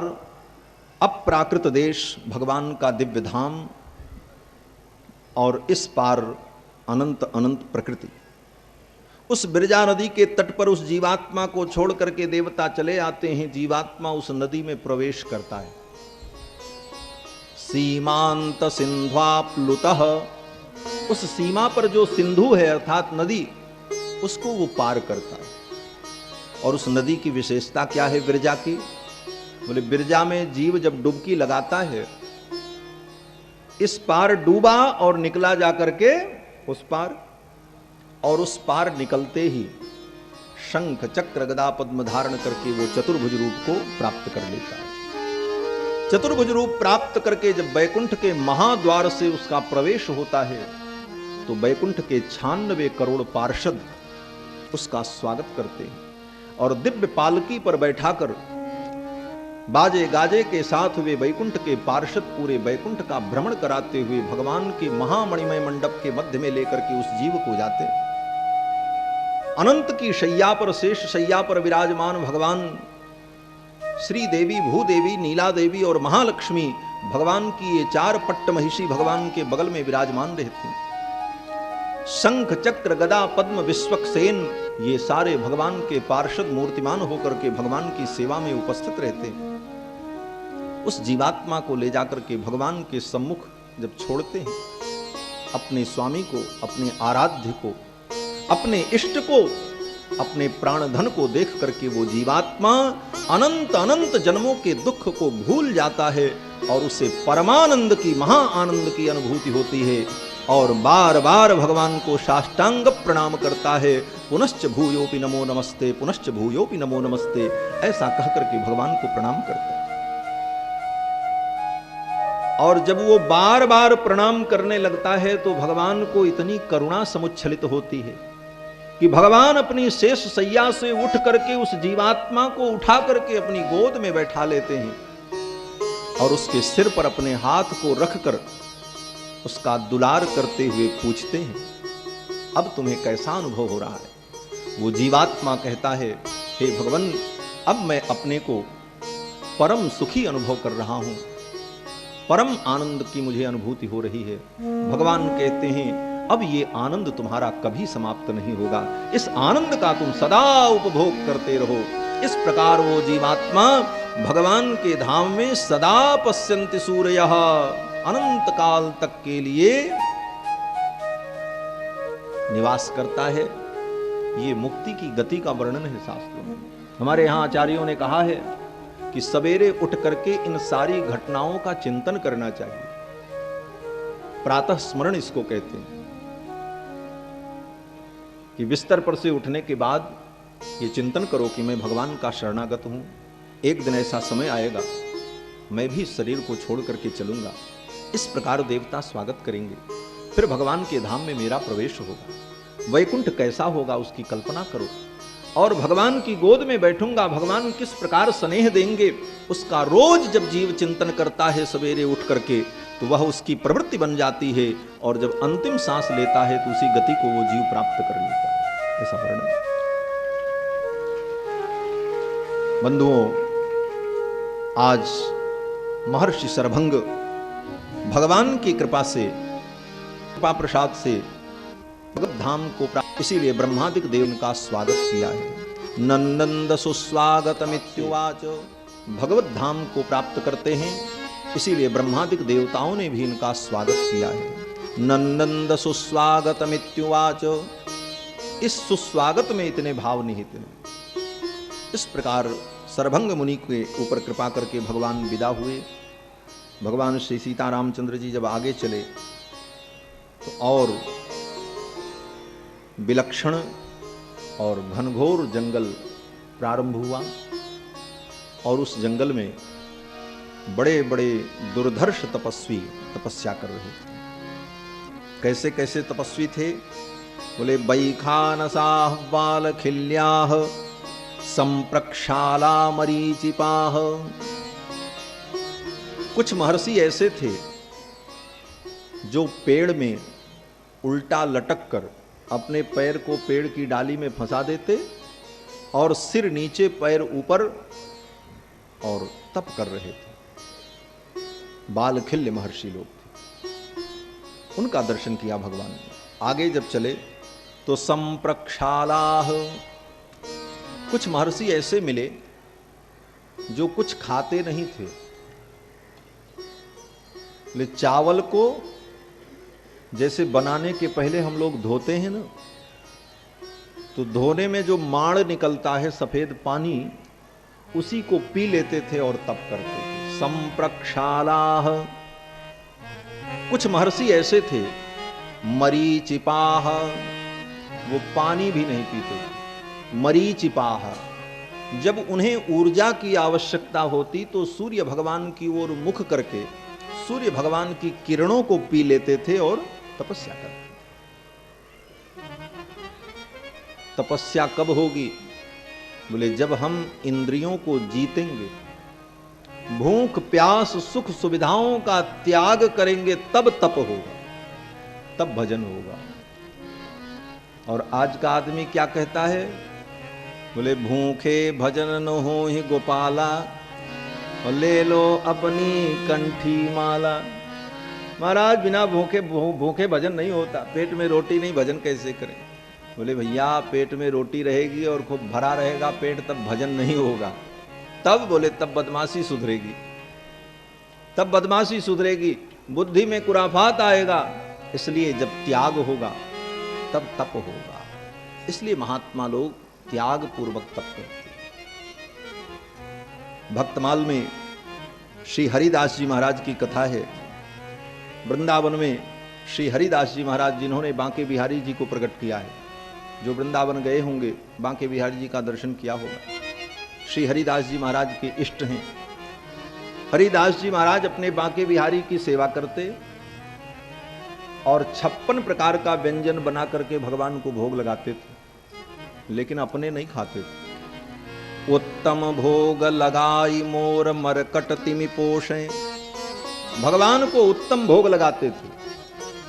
अप्राकृत देश, भगवान का दिव्य धाम, और इस पार अनंत अनंत प्रकृति। उस विरजा नदी के तट पर उस जीवात्मा को छोड़ करके देवता चले आते हैं। जीवात्मा उस नदी में प्रवेश करता है। सीमांत सिंध्वाप्लुतः, उस सीमा पर जो सिंधु है अर्थात नदी, उसको वो पार करता है। और उस नदी की विशेषता क्या है विरजा की? बोले विरजा में जीव जब डुबकी लगाता है, इस पार डूबा और निकला जाकर के उस पार, और उस पार निकलते ही शंख चक्र गदा पद्म धारण करके वो चतुर्भुज रूप को प्राप्त कर लेता है। चतुर्भुज रूप प्राप्त करके जब बैकुंठ के महाद्वार से उसका प्रवेश होता है तो बैकुंठ के 96 करोड़ पार्षद उसका स्वागत करते हैं, और दिव्य पालकी पर बैठाकर बाजे गाजे के साथ वे बैकुंठ के पार्षद पूरे बैकुंठ का भ्रमण कराते हुए भगवान के महामणिमय मंडप के मध्य में लेकर के उस जीव को जाते। अनंत की शैया पर, शेष शैया पर विराजमान भगवान श्री देवी, भूदेवी, नीला देवी और महालक्ष्मी, भगवान की ये 4 पट्ट महिषी भगवान के बगल में विराजमान रहती हैं। शंख चक्र गदा पद्म विश्वक्सेन, ये सारे भगवान के पार्षद मूर्तिमान होकर के भगवान की सेवा में उपस्थित रहते हैं। उस जीवात्मा को ले जाकर के भगवान के सम्मुख जब छोड़ते हैं, अपने स्वामी को, अपने आराध्य को, अपने इष्ट को, अपने प्राणधन को देख करके वो जीवात्मा अनंत अनंत जन्मों के दुख को भूल जाता है और उसे परमानंद की, महा आनंद की अनुभूति होती है, और बार बार भगवान को साष्टांग प्रणाम करता है। पुनश्च भूयोपि नमो नमस्ते, पुनश्च भूयोपि नमो नमस्ते, ऐसा कहकर के भगवान को प्रणाम करता है। और जब वो बार बार प्रणाम करने लगता है तो भगवान को इतनी करुणा समुच्छलित होती है कि भगवान अपनी शेष शैया से उठ करके उस जीवात्मा को उठा करके अपनी गोद में बैठा लेते हैं और उसके सिर पर अपने हाथ को रखकर उसका दुलार करते हुए पूछते हैं अब तुम्हें कैसा अनुभव हो रहा है? वो जीवात्मा कहता है, हे भगवान, अब मैं अपने को परम सुखी अनुभव कर रहा हूं, परम आनंद की मुझे अनुभूति हो रही है। भगवान कहते हैं, अब ये आनंद तुम्हारा कभी समाप्त नहीं होगा, इस आनंद का तुम सदा उपभोग करते रहो। इस प्रकार वो जीवात्मा भगवान के धाम में सदा पश्यन्ति सूर्यः, अनंत काल तक के लिए निवास करता है। ये मुक्ति की गति का वर्णन है शास्त्रों में। हमारे यहां आचार्यों ने कहा है कि सवेरे उठ करके इन सारी घटनाओं का चिंतन करना चाहिए। प्रातः स्मरण इसको कहते हैं कि बिस्तर पर से उठने के बाद ये चिंतन करो कि मैं भगवान का शरणागत हूं, एक दिन ऐसा समय आएगा मैं भी शरीर को छोड़ करके चलूंगा। इस प्रकार देवता स्वागत करेंगे, फिर भगवान के धाम में मेरा प्रवेश होगा। वैकुंठ कैसा होगा उसकी कल्पना करो, और भगवान की गोद में बैठूंगा, भगवान किस प्रकार स्नेह देंगे उसका रोज जब जीव चिंतन करता है सवेरे उठ करके, तो वह उसकी प्रवृत्ति बन जाती है, और जब अंतिम सांस लेता है तो उसी गति को वो जीव प्राप्त कर लेता है। ऐसा वर्णन। बंधुओं, आज महर्षि सरभंग भगवान की कृपा से, कृपा प्रसाद से भगवत धाम को प्राप्त, इसीलिए ब्रह्मादिक देव उनका स्वागत किया है। नंदन सुस्वागतमित्युवाच, भगवत धाम को प्राप्त करते हैं, इसीलिए ब्रह्मादिक देवताओं ने भी इनका स्वागत किया है। नंदन सुस्वागतमित्युवाच, इस सुस्वागत में इतने भाव निहित हैं। इस प्रकार सरभंग मुनि के ऊपर कृपा करके भगवान विदा हुए। भगवान श्री सीता रामचंद्र जी जब आगे चले तो और विलक्षण और घनघोर जंगल प्रारंभ हुआ, और उस जंगल में बड़े बड़े दुर्धर्ष तपस्वी तपस्या कर रहे थे। कैसे कैसे तपस्वी थे? बोले, बैखानसाः बालखिल्याः संप्रक्षाला मरीचिपाः। कुछ महर्षि ऐसे थे जो पेड़ में उल्टा लटक कर अपने पैर को पेड़ की डाली में फंसा देते और सिर नीचे पैर ऊपर और तप कर रहे थे। बालखिल्य महर्षि लोग थे, उनका दर्शन किया भगवान ने। आगे जब चले तो संप्रक्षालाः, कुछ महर्षि ऐसे मिले जो कुछ खाते नहीं थे। ले चावल को जैसे बनाने के पहले हम लोग धोते हैं ना, तो धोने में जो माड़ निकलता है सफेद पानी, उसी को पी लेते थे और तप करते थे। संप्रक्षालाः। कुछ महर्षि ऐसे थे मरीचिपाः, वो पानी भी नहीं पीते थे। मरीचिपाः, जब उन्हें ऊर्जा की आवश्यकता होती तो सूर्य भगवान की ओर मुख करके सूर्य भगवान की किरणों को पी लेते थे और तपस्या करते। तपस्या कब होगी? बोले, जब हम इंद्रियों को जीतेंगे, भूख प्यास सुख सुविधाओं का त्याग करेंगे, तब तप होगा, तब भजन होगा। और आज का आदमी क्या कहता है? बोले, भूखे भजन न हो ही गोपाला, और ले लो अपनी कंठी माला। महाराज, बिना भूखे भजन नहीं होता, पेट में रोटी नहीं, भजन कैसे करें? बोले, भैया पेट में रोटी रहेगी और खूब भरा रहेगा पेट, तब भजन नहीं होगा। तब बोले, तब बदमाशी सुधरेगी, तब बदमाशी सुधरेगी, बुद्धि में कुराफात आएगा। इसलिए जब त्याग होगा तब तप होगा। इसलिए महात्मा लोग त्याग पूर्वक तप करते हैं। भक्तमाल में श्री हरिदास जी महाराज की कथा है। वृंदावन में श्री हरिदास जी महाराज, जिन्होंने बांके बिहारी जी को प्रकट किया है, जो वृंदावन गए होंगे बांके बिहारी जी का दर्शन किया होगा, श्री हरिदास जी महाराज के इष्ट हैं। हरिदास जी महाराज अपने बांके बिहारी की सेवा करते और 56 प्रकार का व्यंजन बना करके भगवान को भोग लगाते थे, लेकिन अपने नहीं खाते थे। उत्तम भोग लगाई मोर मरकट तिमि पोषे, भगवान को उत्तम भोग लगाते थे,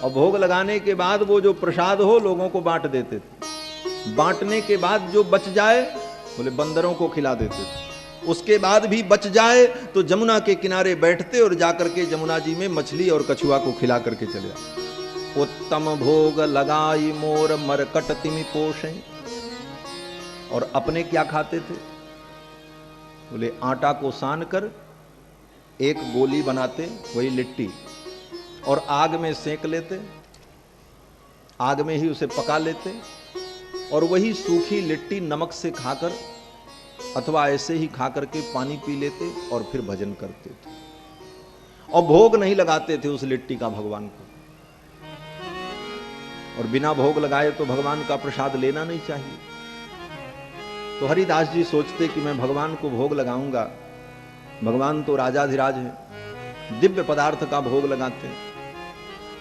और भोग लगाने के बाद वो जो प्रसाद हो लोगों को बांट देते थे। बांटने के बाद जो बच जाए बोले बंदरों को खिला देते थे। उसके बाद भी बच जाए तो जमुना के किनारे बैठते और जाकर के जमुना जी में मछली और कछुआ को खिला करके चले आते। उत्तम भोग लगाई मोर मरकट तिमि पोषे। और अपने क्या खाते थे? बोले आटा को सान कर एक गोली बनाते, वही लिट्टी, और आग में सेक लेते, आग में ही उसे पका लेते, और वही सूखी लिट्टी नमक से खाकर अथवा ऐसे ही खा करके पानी पी लेते और फिर भजन करते थे। और भोग नहीं लगाते थे उस लिट्टी का भगवान को। और बिना भोग लगाए तो भगवान का प्रसाद लेना नहीं चाहिए। तो हरिदास जी सोचते कि मैं भगवान को भोग लगाऊंगा, भगवान तो राजाधिराज है, दिव्य पदार्थ का भोग लगाते हैं,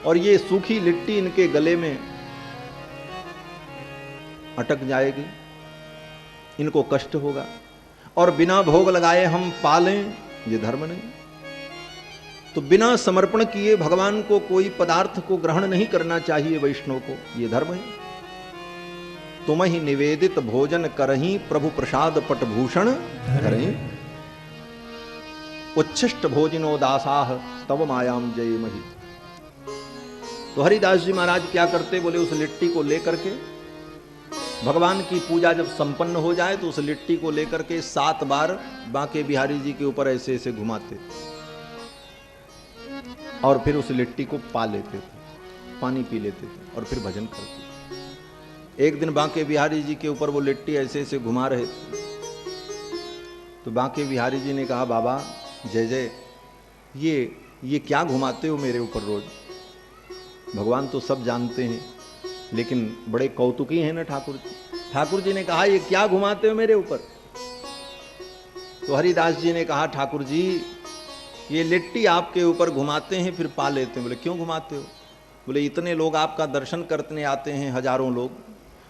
और ये सूखी लिट्टी इनके गले में अटक जाएगी, इनको कष्ट होगा, और बिना भोग लगाए हम पालें, ये धर्म नहीं। तो बिना समर्पण किए भगवान को कोई पदार्थ को ग्रहण नहीं करना चाहिए वैष्णव को, ये धर्म है। तुम ही निवेदित भोजन करही प्रभु प्रसाद पटभूषण धरही। उच्छिष्ट भोजनो दासाह तव मायाम जय मही। तो हरिदास जी महाराज क्या करते? बोले उस लिट्टी को लेकर के भगवान की पूजा जब संपन्न हो जाए तो उस लिट्टी को लेकर के 7 बार बांके बिहारी जी के ऊपर ऐसे ऐसे घुमाते और फिर उस लिट्टी को पा लेते थे, पानी पी लेते थे और फिर भजन करते। एक दिन बांके बिहारी जी के ऊपर वो लिट्टी ऐसे ऐसे घुमा रहे थे, तो बांके बिहारी जी ने कहा, बाबा जय जय, ये क्या घुमाते हो मेरे ऊपर रोज? भगवान तो सब जानते हैं, लेकिन बड़े कौतुकी हैं ना ठाकुर जी। ठाकुर जी ने कहा, ये क्या घुमाते हो मेरे ऊपर? तो हरिदास जी ने कहा, ठाकुर जी ये लिट्टी आपके ऊपर घुमाते हैं फिर पा लेते हैं। बोले क्यों घुमाते हो? बोले इतने लोग आपका दर्शन करने आते हैं, हजारों लोग,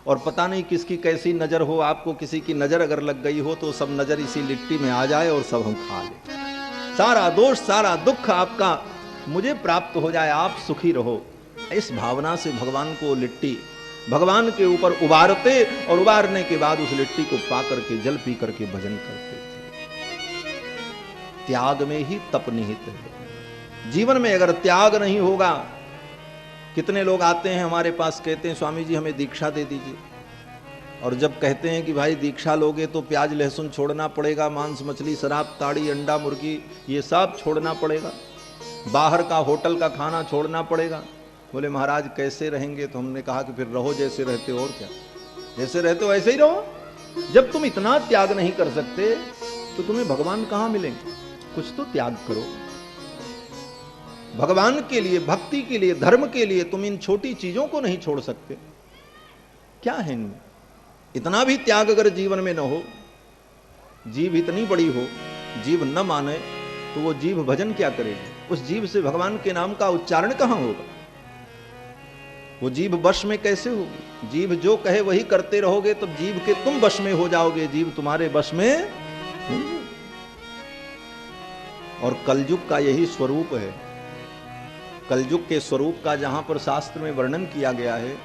और पता नहीं किसकी कैसी नजर हो, आपको किसी की नजर अगर लग गई हो तो सब नजर इसी लिट्टी में आ जाए और सब हम खा लें, सारा दोष सारा दुख आपका मुझे प्राप्त हो जाए, आप सुखी रहो। इस भावना से भगवान को लिट्टी भगवान के ऊपर उबारते और उबारने के बाद उस लिट्टी को पा करके जल पी करके भजन करते थे। त्याग में ही तप निहित है। जीवन में अगर त्याग नहीं होगा, कितने लोग आते हैं हमारे पास, कहते हैं स्वामी जी हमें दीक्षा दे दीजिए, और जब कहते हैं कि भाई दीक्षा लोगे तो प्याज लहसुन छोड़ना पड़ेगा, मांस मछली शराब ताड़ी अंडा मुर्गी ये सब छोड़ना पड़ेगा, बाहर का होटल का खाना छोड़ना पड़ेगा। बोले महाराज कैसे रहेंगे? तो हमने कहा कि फिर रहो जैसे रहते हो, और क्या, जैसे रहते हो ऐसे ही रहो। जब तुम इतना त्याग नहीं कर सकते तो तुम्हें भगवान कहां मिलेंगे? कुछ तो त्याग करो भगवान के लिए, भक्ति के लिए, धर्म के लिए। तुम इन छोटी चीजों को नहीं छोड़ सकते, क्या है इनमें? इतना भी त्याग अगर जीवन में न हो, जीव इतनी बड़ी हो, जीव न माने तो वो जीव भजन क्या करेगी? उस जीव से भगवान के नाम का उच्चारण कहां होगा? वो जीव वश में कैसे होगी? जीव जो कहे वही करते रहोगे तब जीव के तुम वश में हो जाओगे, जीव तुम्हारे वश में। और कलयुग का यही स्वरूप है। कलयुग के स्वरूप का जहां पर शास्त्र में वर्णन किया गया है,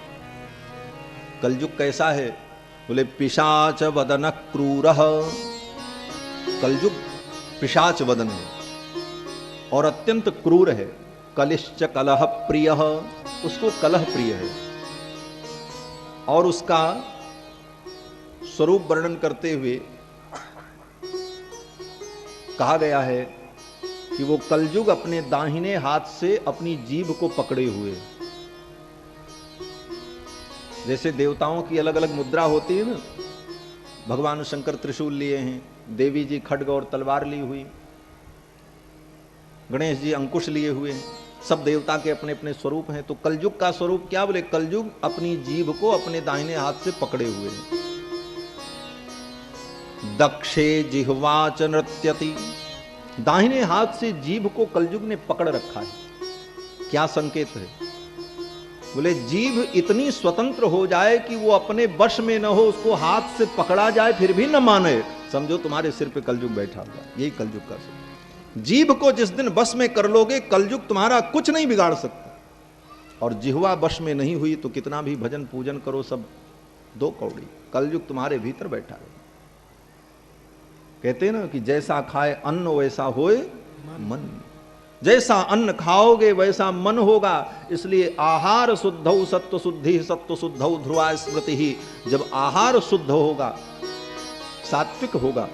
कलयुग कैसा है? बोले पिशाच वदन क्रूरः। कलयुग पिशाच वदन है और अत्यंत क्रूर है। कलिश्च कलह प्रिय, उसको कलह प्रिय है। और उसका स्वरूप वर्णन करते हुए कहा गया है कि वो कलयुग अपने दाहिने हाथ से अपनी जीभ को पकड़े हुए, जैसे देवताओं की अलग अलग मुद्रा होती है ना, भगवान शंकर त्रिशूल लिए हैं, देवी जी खड्ग और तलवार ली हुई, गणेश जी अंकुश लिए हुए हैं, सब देवता के अपने अपने स्वरूप हैं। तो कलयुग का स्वरूप क्या? बोले कलयुग अपनी जीभ को अपने दाहिने हाथ से पकड़े हुए हैं। दक्षे जिह्वाच नृत्यति, दाहिने हाथ से जीभ को कलयुग ने पकड़ रखा है। क्या संकेत है? बोले जीभ इतनी स्वतंत्र हो जाए कि वो अपने वश में न हो, उसको हाथ से पकड़ा जाए फिर भी न माने, समझो तुम्हारे सिर पे कलयुग बैठा हुआ। यही कलयुग का स्वरूप। जीभ को जिस दिन बस में कर लोगे, कलयुग तुम्हारा कुछ नहीं बिगाड़ सकता। और जिह्वा वश में नहीं हुई तो कितना भी भजन पूजन करो सब दो कौड़ी। कलयुग तुम्हारे भीतर बैठा है। कहते हैं ना कि जैसा खाए अन्न वैसा होए मन। जैसा अन्न खाओगे वैसा मन होगा। इसलिए आहार शुद्धौ सत्व शुद्धि सत्व शुद्धौ ध्रुवा स्मृति ही। जब आहार शुद्ध होगा, सात्विक होगा,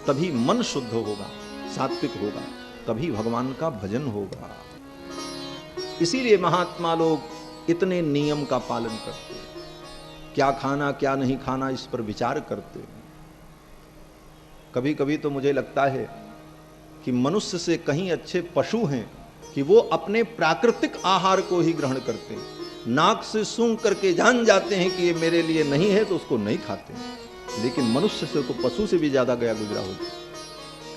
तभी मन शुद्ध होगा, सात्विक होगा, तभी भगवान का भजन होगा। इसीलिए महात्मा लोग इतने नियम का पालन करते हैं। क्या खाना क्या नहीं खाना इस पर विचार करते हैं। कभी कभी तो मुझे लगता है कि मनुष्य से कहीं अच्छे पशु हैं कि वो अपने प्राकृतिक आहार को ही ग्रहण करते हैं। नाक से सूंघ करके जान जाते हैं कि ये मेरे लिए नहीं है तो उसको नहीं खाते हैं। लेकिन मनुष्य से तो पशु से भी ज्यादा गया गुजरा होता।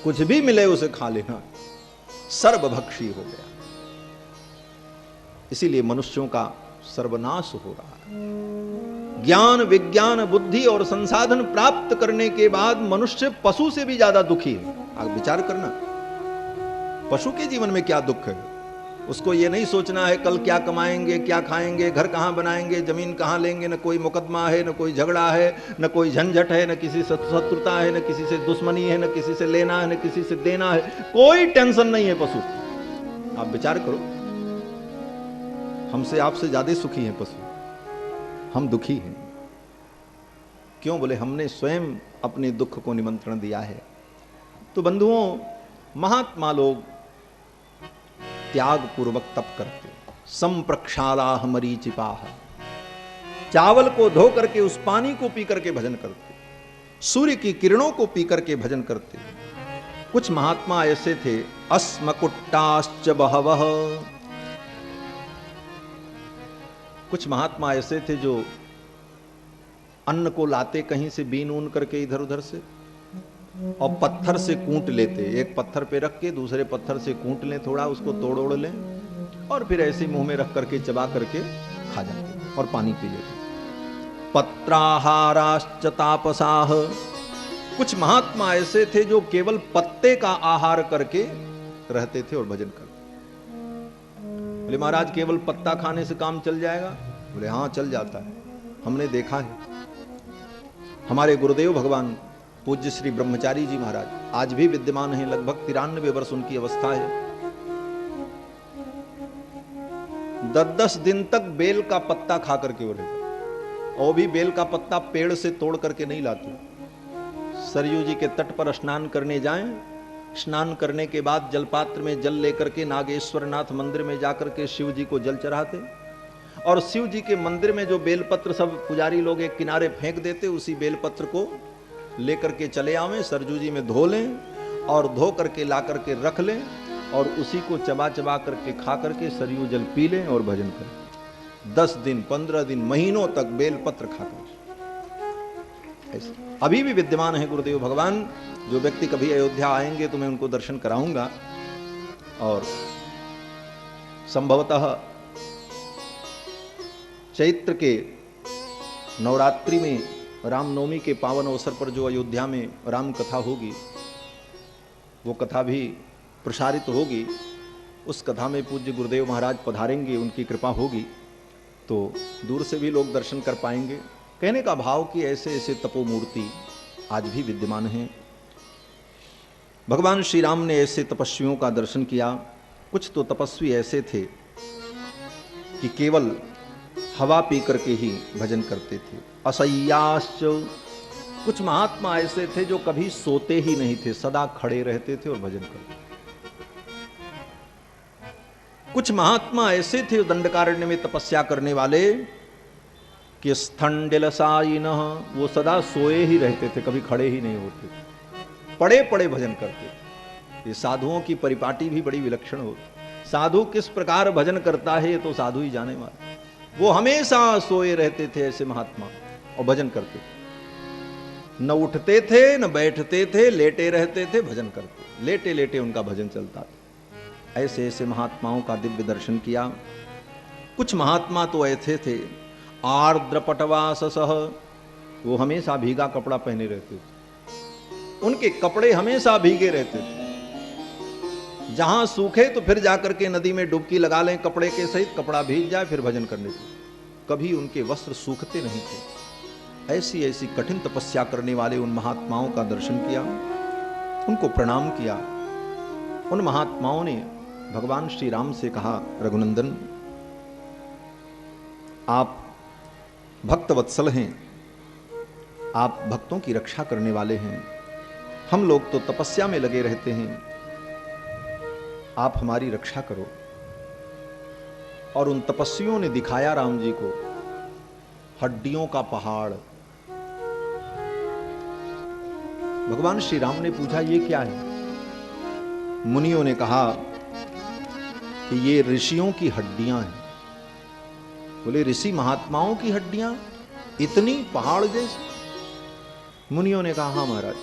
कुछ भी मिले उसे खा लेना, सर्वभक्षी हो गया। इसीलिए मनुष्यों का सर्वनाश हो रहा है। ज्ञान विज्ञान बुद्धि और संसाधन प्राप्त करने के बाद मनुष्य पशु से भी ज्यादा दुखी है। आप विचार करना, पशु के जीवन में क्या दुख है। उसको ये नहीं सोचना है कल क्या कमाएंगे, क्या खाएंगे, घर कहां बनाएंगे, जमीन कहां लेंगे, न कोई मुकदमा है, न कोई झगड़ा है, न कोई झंझट है, न किसी से शत्रुता है, न किसी से दुश्मनी है, न किसी से लेना है, न किसी से देना है। कोई टेंशन नहीं है पशु। आप विचार करो, हमसे आपसे ज्यादा सुखी हैं पशु। हम दुखी हैं। क्यों? बोले हमने स्वयं अपने दुख को निमंत्रण दिया है। तो बंधुओं, महात्मा लोग त्याग पूर्वक तप करते। संप्रक्षालाह मरीचिपाह, चावल को धो करके उस पानी को पी करके भजन करते। सूर्य की किरणों को पी करके भजन करते। कुछ महात्मा ऐसे थे, अस्मकुट्टाश्च बहवः। कुछ महात्मा ऐसे थे जो अन्न को लाते कहीं से बीन ऊन करके इधर उधर से, और पत्थर से कूट लेते। एक पत्थर पे रख के दूसरे पत्थर से कूट लें, थोड़ा उसको तोड़ ओड़ लें, और फिर ऐसे मुंह में रख करके चबा करके खा जाते और पानी पी लेते। पत्राहाराश्च तापसाः। कुछ महात्मा ऐसे थे जो केवल पत्ते का आहार करके रहते थे और भजन करते। बोले महाराज केवल पत्ता खाने से काम चल जाएगा? बोले हाँ चल जाता है, हमने देखा है। हमारे गुरुदेव भगवान पूज्य श्री ब्रह्मचारी जी महाराज आज भी विद्यमान हैं। लगभग 93 वर्ष उनकी अवस्था है। 10-10 दिन तक बेल का पत्ता खा करके वो रहते, और भी बेल का पत्ता पेड़ से तोड़ करके नहीं लाते। सरयू जी के तट पर स्नान करने जाएं, स्नान करने के बाद जलपात्र में जल लेकर के नागेश्वरनाथ मंदिर में जाकर के शिव जी को जल चढ़ाते, और शिव जी के मंदिर में जो बेलपत्र सब पुजारी लोग एक किनारे फेंक देते, उसी बेलपत्र को लेकर के चले आवें, सरजू जी में धो लें, और धो करके ला करके रख लें, और उसी को चबा चबा करके खा करके सरयू जल पी लें और भजन करें। 10 दिन 15 दिन महीनों तक बेलपत्र खाकर। ऐसे अभी भी विद्यमान है गुरुदेव भगवान। जो व्यक्ति कभी अयोध्या आएंगे तो मैं उनको दर्शन कराऊंगा। और संभवतः चैत्र के नवरात्रि में रामनवमी के पावन अवसर पर जो अयोध्या में राम कथा होगी, वो कथा भी प्रसारित होगी। उस कथा में पूज्य गुरुदेव महाराज पधारेंगे, उनकी कृपा होगी तो दूर से भी लोग दर्शन कर पाएंगे। कहने का भाव कि ऐसे ऐसे तपोमूर्ति आज भी विद्यमान हैं। भगवान श्री राम ने ऐसे तपस्वियों का दर्शन किया। कुछ तो तपस्वी ऐसे थे कि केवल हवा पी करके ही भजन करते थे। असय्याश्च, कुछ महात्मा ऐसे थे जो कभी सोते ही नहीं थे, सदा खड़े रहते थे और भजन करते। कुछ महात्मा ऐसे थे दंडकारण्य में तपस्या करने वाले कि स्थंडिलसायिनः, वो सदा सोए ही रहते थे, कभी खड़े ही नहीं होते, पड़े पड़े भजन करते। ये साधुओं की परिपाटी भी बड़ी विलक्षण होती। साधु किस प्रकार भजन करता है ये तो साधु ही जाने वाला। वो हमेशा सोए रहते थे ऐसे महात्मा और भजन करते थे। न उठते थे न बैठते थे, लेटे रहते थे, भजन करते, लेटे लेटे उनका भजन चलता था। ऐसे ऐसे महात्माओं का दिव्य दर्शन किया। कुछ महात्मा तो ऐसे थे आर्द्रपटवाससः, वो हमेशा भीगा कपड़ा पहने रहते थे, उनके कपड़े हमेशा भीगे रहते थे। जहां सूखे तो फिर जाकर के नदी में डुबकी लगा लें कपड़े के सहित, कपड़ा भीग जाए फिर भजन करने को। कभी उनके वस्त्र सूखते नहीं थे। ऐसी ऐसी कठिन तपस्या करने वाले उन महात्माओं का दर्शन किया, उनको प्रणाम किया। उन महात्माओं ने भगवान श्री राम से कहा, रघुनंदन आप भक्त वत्सल हैं, आप भक्तों की रक्षा करने वाले हैं, हम लोग तो तपस्या में लगे रहते हैं, आप हमारी रक्षा करो। और उन तपस्वियों ने दिखाया राम जी को हड्डियों का पहाड़। भगवान श्री राम ने पूछा ये क्या है? मुनियों ने कहा कि ये ऋषियों की हड्डियां हैं। बोले ऋषि महात्माओं की हड्डियां इतनी पहाड़ जैसी? मुनियों ने कहा हाँ महाराज।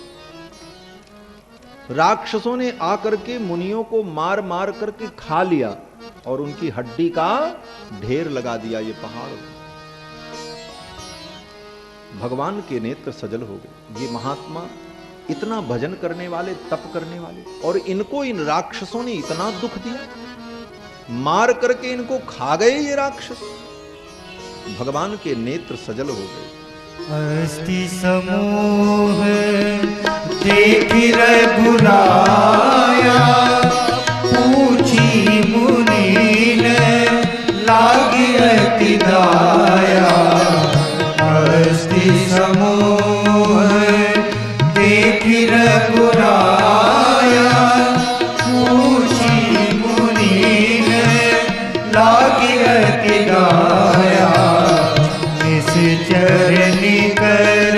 राक्षसों ने आकर के मुनियों को मार मार करके खा लिया और उनकी हड्डी का ढेर लगा दिया ये पहाड़। भगवान के नेत्र सजल हो गए। ये महात्मा इतना भजन करने वाले, तप करने वाले, और इनको इन राक्षसों ने इतना दुख दिया, मार करके इनको खा गए ये राक्षस। भगवान के नेत्र सजल हो गए। अस्ति समूह देख रघुराया, पूछी मुनि ने लागी अति दाया। अस्ति समूह देख रघुराया, पूछी मुनि ने लागी अति दाया। चरनी कर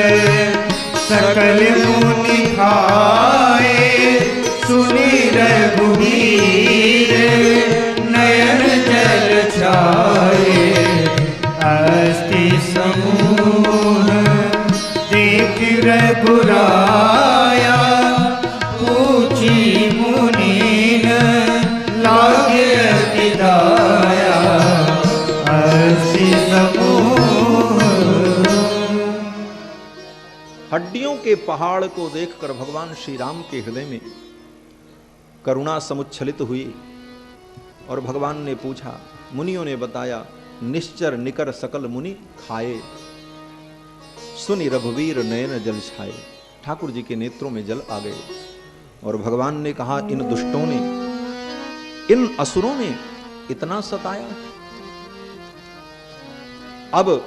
सकल मुनि खाए, सुनि रघुवीर नयन जल छाए। अस्ति समूह देख रघुराया, पूछी मुनि लागे अति दाया। अस्ति समूह हड्डियों के पहाड़ को देखकर भगवान श्री राम के हृदय में करुणा समुच्छलित हुई और भगवान ने पूछा, मुनियों ने बताया, निश्चर निकर सकल मुनि खाए, सुनि रघुवीर नयन जल छाए। ठाकुर जी के नेत्रों में जल आ गए और भगवान ने कहा, इन दुष्टों ने, इन असुरों ने इतना सताया। अब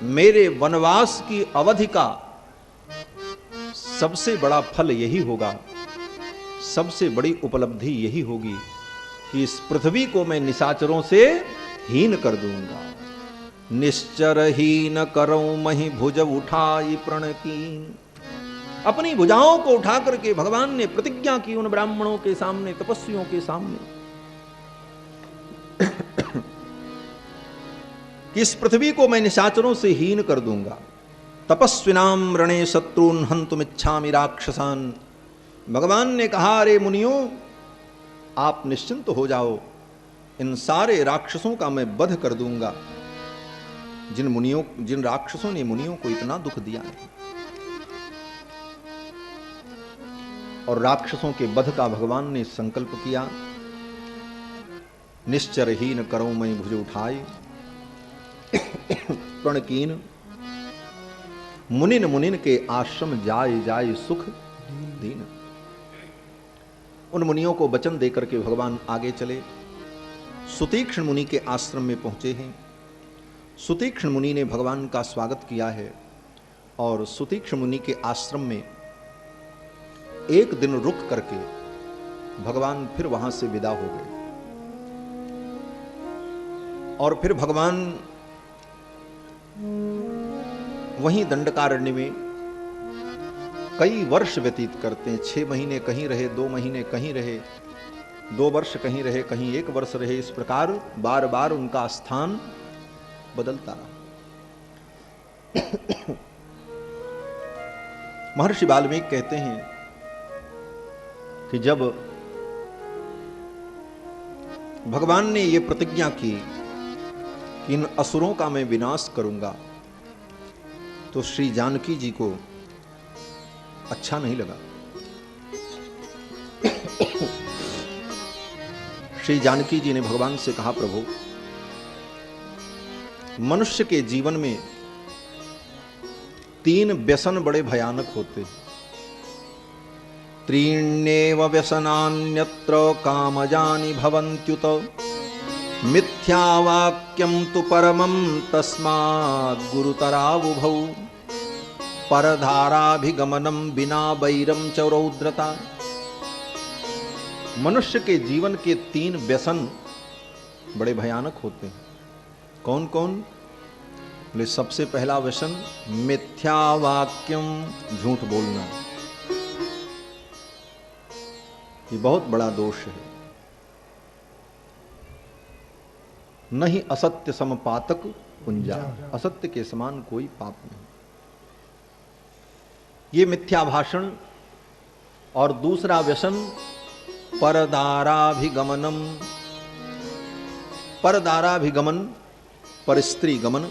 मेरे वनवास की अवधि का सबसे बड़ा फल यही होगा, सबसे बड़ी उपलब्धि यही होगी कि इस पृथ्वी को मैं निशाचरों से हीन कर दूंगा। निश्चर हीन करऊं मही भुज उठाई प्रण की। अपनी भुजाओं को उठा करके भगवान ने प्रतिज्ञा की उन ब्राह्मणों के सामने, तपस्वियों के सामने, कि इस पृथ्वी को मैं निशाचरों से हीन कर दूंगा। तपस्विनाम रणे शत्रुन हंतुमिच्छामि राक्षसान। भगवान ने कहा, अरे मुनियों आप निश्चिंत हो जाओ, इन सारे राक्षसों का मैं वध कर दूंगा, जिन राक्षसों ने मुनियों को इतना दुख दिया है। और राक्षसों के वध का भगवान ने संकल्प किया। निश्चरहीन करो मैं भुज उठाए, प्रणकीन मुनिन मुनिन के आश्रम जाय जाय सुख दीन। उन मुनियों को वचन देकर के भगवान आगे चले। सुतीक्ष्ण मुनि के आश्रम में पहुंचे हैं। सुतीक्ष्ण मुनि ने भगवान का स्वागत किया है और सुतीक्ष्ण मुनि के आश्रम में एक दिन रुक करके भगवान फिर वहां से विदा हो गए। और फिर भगवान वहीं दंडकारण्य में कई वर्ष व्यतीत करते हैं। 6 महीने कहीं रहे, 2 महीने कहीं रहे, 2 वर्ष कहीं रहे, कहीं 1 वर्ष रहे। इस प्रकार बार बार उनका स्थान बदलता रहा। महर्षि वाल्मीकि कहते हैं कि जब भगवान ने यह प्रतिज्ञा की कि इन असुरों का मैं विनाश करूंगा, तो श्री जानकी जी को अच्छा नहीं लगा। श्री जानकी जी ने भगवान से कहा, प्रभु मनुष्य के जीवन में 3 व्यसन बड़े भयानक होते हैं। त्रीण्येव व्यसनान्यत्र कामजानि भवन्त्युत मिथ्यावाक्यं तु परमं तस्मात् गुरुतरावुभौ परधाराभिगमनं विना वैरं च रौद्रता। मनुष्य के जीवन के 3 व्यसन बड़े भयानक होते हैं। कौन कौन? बोले सबसे पहला व्यसन मिथ्यावाक्यम, झूठ बोलना। ये बहुत बड़ा दोष है। नहीं असत्य समपातक पुंजा, असत्य के समान कोई पाप नहीं। ये मिथ्या भाषण। और दूसरा व्यसन परदाराभिगमनम, परदाराभिगमन, पर स्त्री गमन,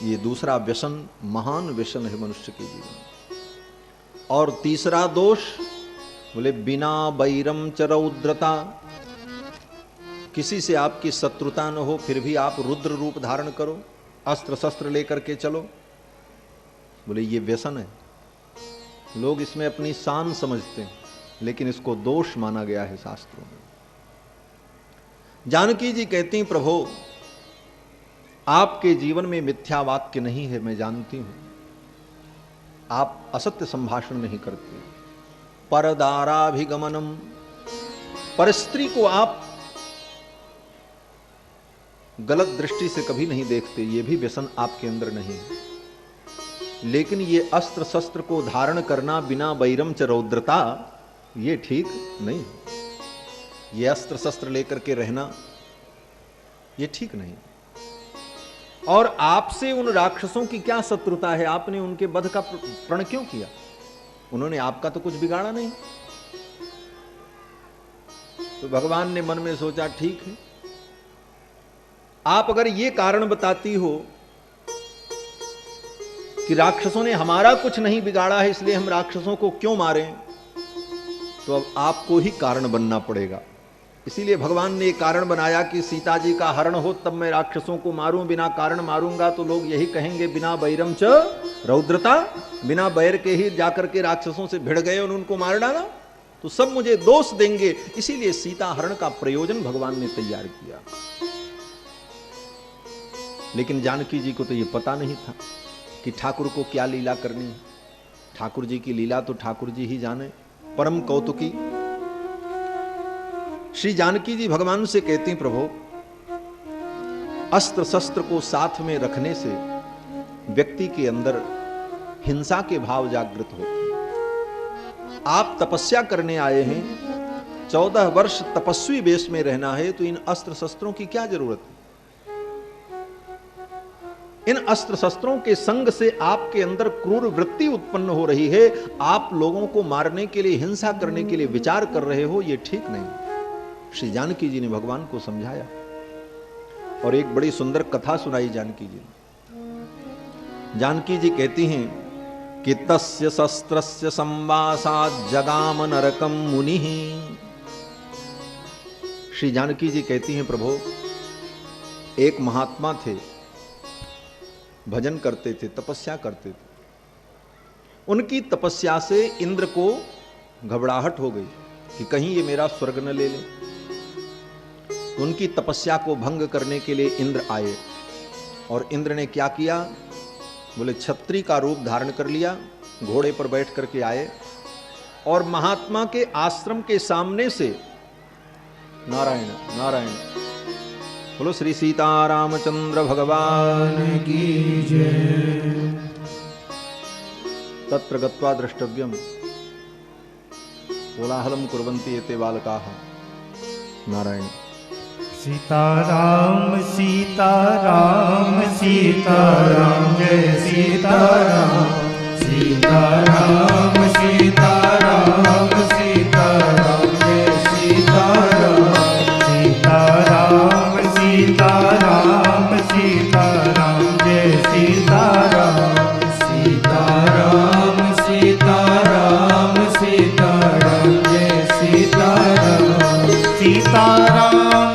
ये दूसरा व्यसन, महान व्यसन है मनुष्य के जीवन। और तीसरा दोष बोले बिना वैरम च रौद्रता, किसी से आपकी शत्रुता न हो फिर भी आप रुद्र रूप धारण करो, अस्त्र शस्त्र लेकर के चलो, बोले ये व्यसन है। लोग इसमें अपनी शान समझते हैं, लेकिन इसको दोष माना गया है शास्त्रों में। जानकी जी कहती हैं, प्रभु आपके जीवन में मिथ्या वाक्य नहीं है, मैं जानती हूं, आप असत्य संभाषण नहीं करते। परदाराभिगमनम, पर स्त्री को आप गलत दृष्टि से कभी नहीं देखते, ये भी व्यसन आपके अंदर नहीं है। लेकिन ये अस्त्र शस्त्र को धारण करना बिना वैरम च रौद्रता, ये ठीक नहीं। ये अस्त्र शस्त्र लेकर के रहना ये ठीक नहीं। और आपसे उन राक्षसों की क्या शत्रुता है? आपने उनके वध का प्रण क्यों किया? उन्होंने आपका तो कुछ बिगाड़ा नहीं। तो भगवान ने मन में सोचा, ठीक है, आप अगर ये कारण बताती हो कि राक्षसों ने हमारा कुछ नहीं बिगाड़ा है इसलिए हम राक्षसों को क्यों मारें, तो अब आपको ही कारण बनना पड़ेगा। इसीलिए भगवान ने एक कारण बनाया कि सीता जी का हरण हो तब मैं राक्षसों को मारूं, बिना कारण मारूंगा तो लोग यही कहेंगे बिना वैरम च रौद्रता, बिना बैर के ही जाकर के राक्षसों से भिड़ गए और उनको मार डाला तो सब मुझे दोष देंगे। इसीलिए सीता हरण का प्रयोजन भगवान ने तैयार किया। लेकिन जानकी जी को तो यह पता नहीं था कि ठाकुर को क्या लीला करनी है। ठाकुर जी की लीला तो ठाकुर जी ही जाने। परम कौतुकी श्री जानकी जी भगवान से कहती हैं, प्रभु अस्त्र शस्त्र को साथ में रखने से व्यक्ति के अंदर हिंसा के भाव जागृत होते हैं। आप तपस्या करने आए हैं, 14 वर्ष तपस्वी वेश में रहना है, तो इन अस्त्र शस्त्रों की क्या जरूरत है? इन अस्त्र शस्त्रों के संग से आपके अंदर क्रूर वृत्ति उत्पन्न हो रही है। आप लोगों को मारने के लिए, हिंसा करने के लिए विचार कर रहे हो, यह ठीक नहीं। श्री जानकी जी ने भगवान को समझाया और एक बड़ी सुंदर कथा सुनाई जानकी जी ने। जानकी जी कहती हैं कि तस्य शस्त्रस्य संवासात् जगाम नरकम मुनिः। श्री जानकी जी कहती हैं, प्रभु एक महात्मा थे, भजन करते थे, तपस्या करते थे। उनकी तपस्या से इंद्र को घबराहट हो गई कि कहीं ये मेरा स्वर्ग न ले ले। उनकी तपस्या को भंग करने के लिए इंद्र आए और इंद्र ने क्या किया? बोले छत्री का रूप धारण कर लिया, घोड़े पर बैठ करके आए और महात्मा के आश्रम के सामने से नारायण नारायण बोलो श्री सीतारामचंद्र भगवान की जय। तत्र गत्वा द्रष्टव्यम कोलाहलम कुर्वन्ति एते बालकाः। नारायण सीताराम सीताराम सीताराम जय सीताराम सीताराम सीताराम सीताराम जय सीताराम सीताराम सीताराम सीताराम जय सीताराम सीताराम सीताराम सीताराम जय सीताराम सीताराम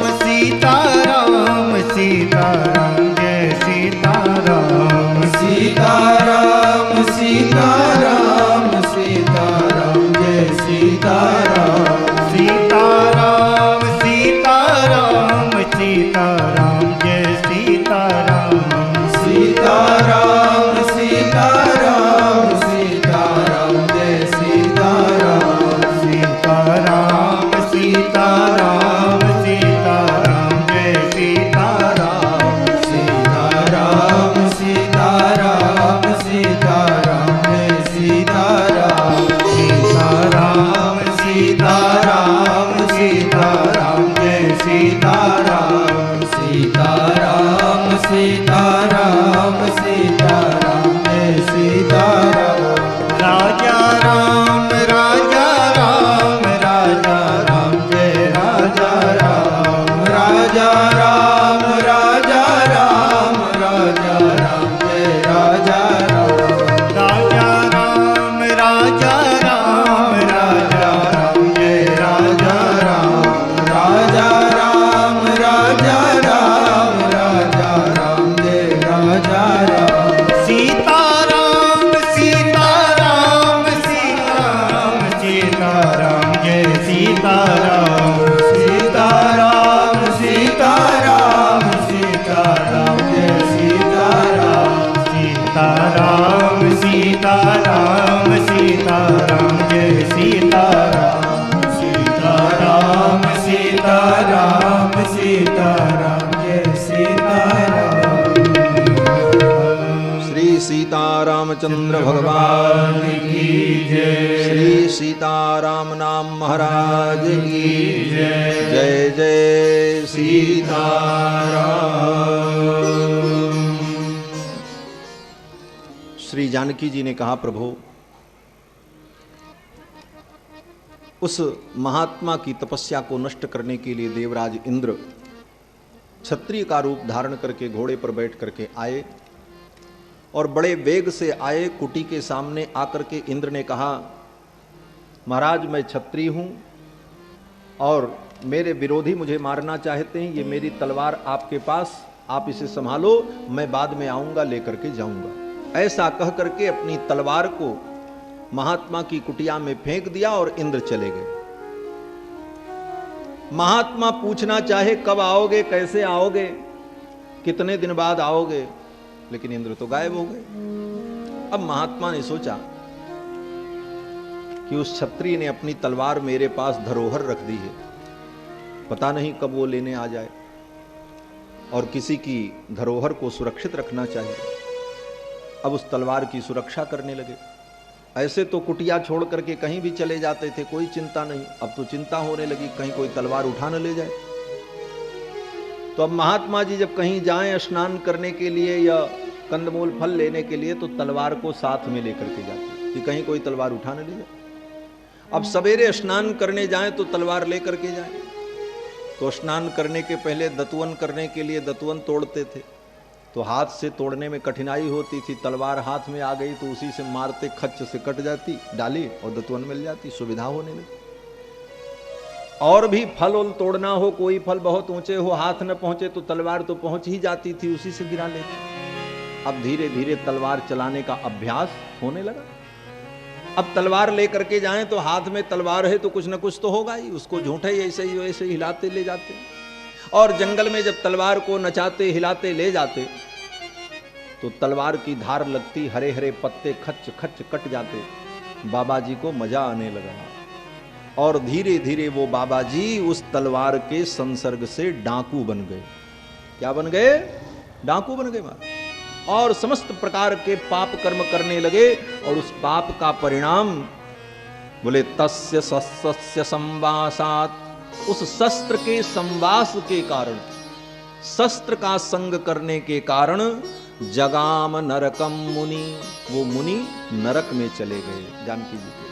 रामचंद्र भगवान की जय। श्री सीताराम नाम महाराज की जय। जय जय सीताराम। श्री जानकी जी ने कहा, प्रभु उस महात्मा की तपस्या को नष्ट करने के लिए देवराज इंद्र क्षत्रिय का रूप धारण करके घोड़े पर बैठ करके आए और बड़े वेग से आए। कुटी के सामने आकर के इंद्र ने कहा, महाराज मैं क्षत्रिय हूं और मेरे विरोधी मुझे मारना चाहते हैं, ये मेरी तलवार आपके पास, आप इसे संभालो, मैं बाद में आऊंगा लेकर के जाऊंगा। ऐसा कह करके अपनी तलवार को महात्मा की कुटिया में फेंक दिया और इंद्र चले गए। महात्मा पूछना चाहे कब आओगे, कैसे आओगे, कितने दिन बाद आओगे, लेकिन इंद्र तो गायब हो गए। अब महात्मा ने सोचा कि उस क्षत्रिय ने अपनी तलवार मेरे पास धरोहर रख दी है, पता नहीं कब वो लेने आ जाए, और किसी की धरोहर को सुरक्षित रखना चाहिए। अब उस तलवार की सुरक्षा करने लगे। ऐसे तो कुटिया छोड़ करके कहीं भी चले जाते थे, कोई चिंता नहीं। अब तो चिंता होने लगी कहीं कोई तलवार उठा न ले जाए। तो अब महात्मा जी जब कहीं जाएं स्नान करने के लिए या कंदमूल फल लेने के लिए, तो तलवार को साथ में लेकर के जाते कि कहीं कोई तलवार उठा न ले जाए। अब सवेरे स्नान करने जाएं तो तलवार लेकर के जाएं। तो स्नान करने के पहले दतवन करने के लिए दतवन तोड़ते थे, तो हाथ से तोड़ने में कठिनाई होती थी। तलवार हाथ में आ गई तो उसी से मारते खच्च से कट जाती डाली और दतवन मिल जाती, सुविधा होने लगी। और भी फल उल तोड़ना हो, कोई फल बहुत ऊंचे हो, हाथ न पहुंचे तो तलवार तो पहुंच ही जाती थी, उसी से गिरा लेते। अब धीरे धीरे तलवार चलाने का अभ्यास होने लगा। अब तलवार लेकर के जाएं तो हाथ में तलवार है तो कुछ न कुछ तो होगा ही, उसको झूठे ऐसे ही वैसे हिलाते ले जाते। और जंगल में जब तलवार को नचाते हिलाते ले जाते तो तलवार की धार लगती, हरे हरे पत्ते खच खच कट जाते। बाबा जी को मजा आने लगा और धीरे धीरे वो बाबा जी उस तलवार के संसर्ग से डाकू बन गए। क्या बन गए? डाकू बन गए महाराज। और समस्त प्रकार के पाप कर्म करने लगे और उस पाप का परिणाम बोले तस्य सस्य संवासात, उस शस्त्र के संवास के कारण, शस्त्र का संग करने के कारण जगाम नरकम मुनि, वो मुनि नरक में चले गए। जानकी जी के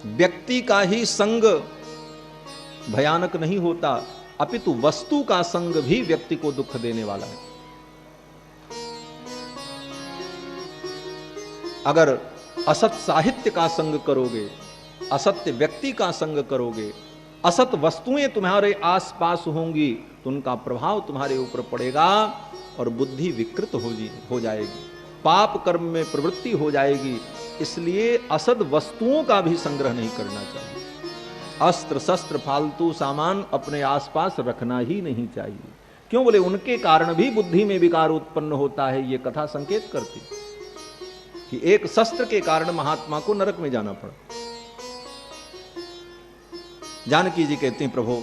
व्यक्ति का ही संग भयानक नहीं होता, अपितु वस्तु का संग भी व्यक्ति को दुख देने वाला है। अगर असत साहित्य का संग करोगे, असत्य व्यक्ति का संग करोगे, असत वस्तुएं तुम्हारे आसपास होंगी तो उनका प्रभाव तुम्हारे ऊपर पड़ेगा और बुद्धि विकृत हो जाएगी, पाप कर्म में प्रवृत्ति हो जाएगी। इसलिए असद वस्तुओं का भी संग्रह नहीं करना चाहिए। अस्त्र शस्त्र फालतू सामान अपने आसपास रखना ही नहीं चाहिए। क्यों? बोले उनके कारण भी बुद्धि में विकार उत्पन्न होता है। ये कथा संकेत करती कि एक शस्त्र के कारण महात्मा को नरक में जाना पड़ा। जानकी जी कहते हैं, प्रभु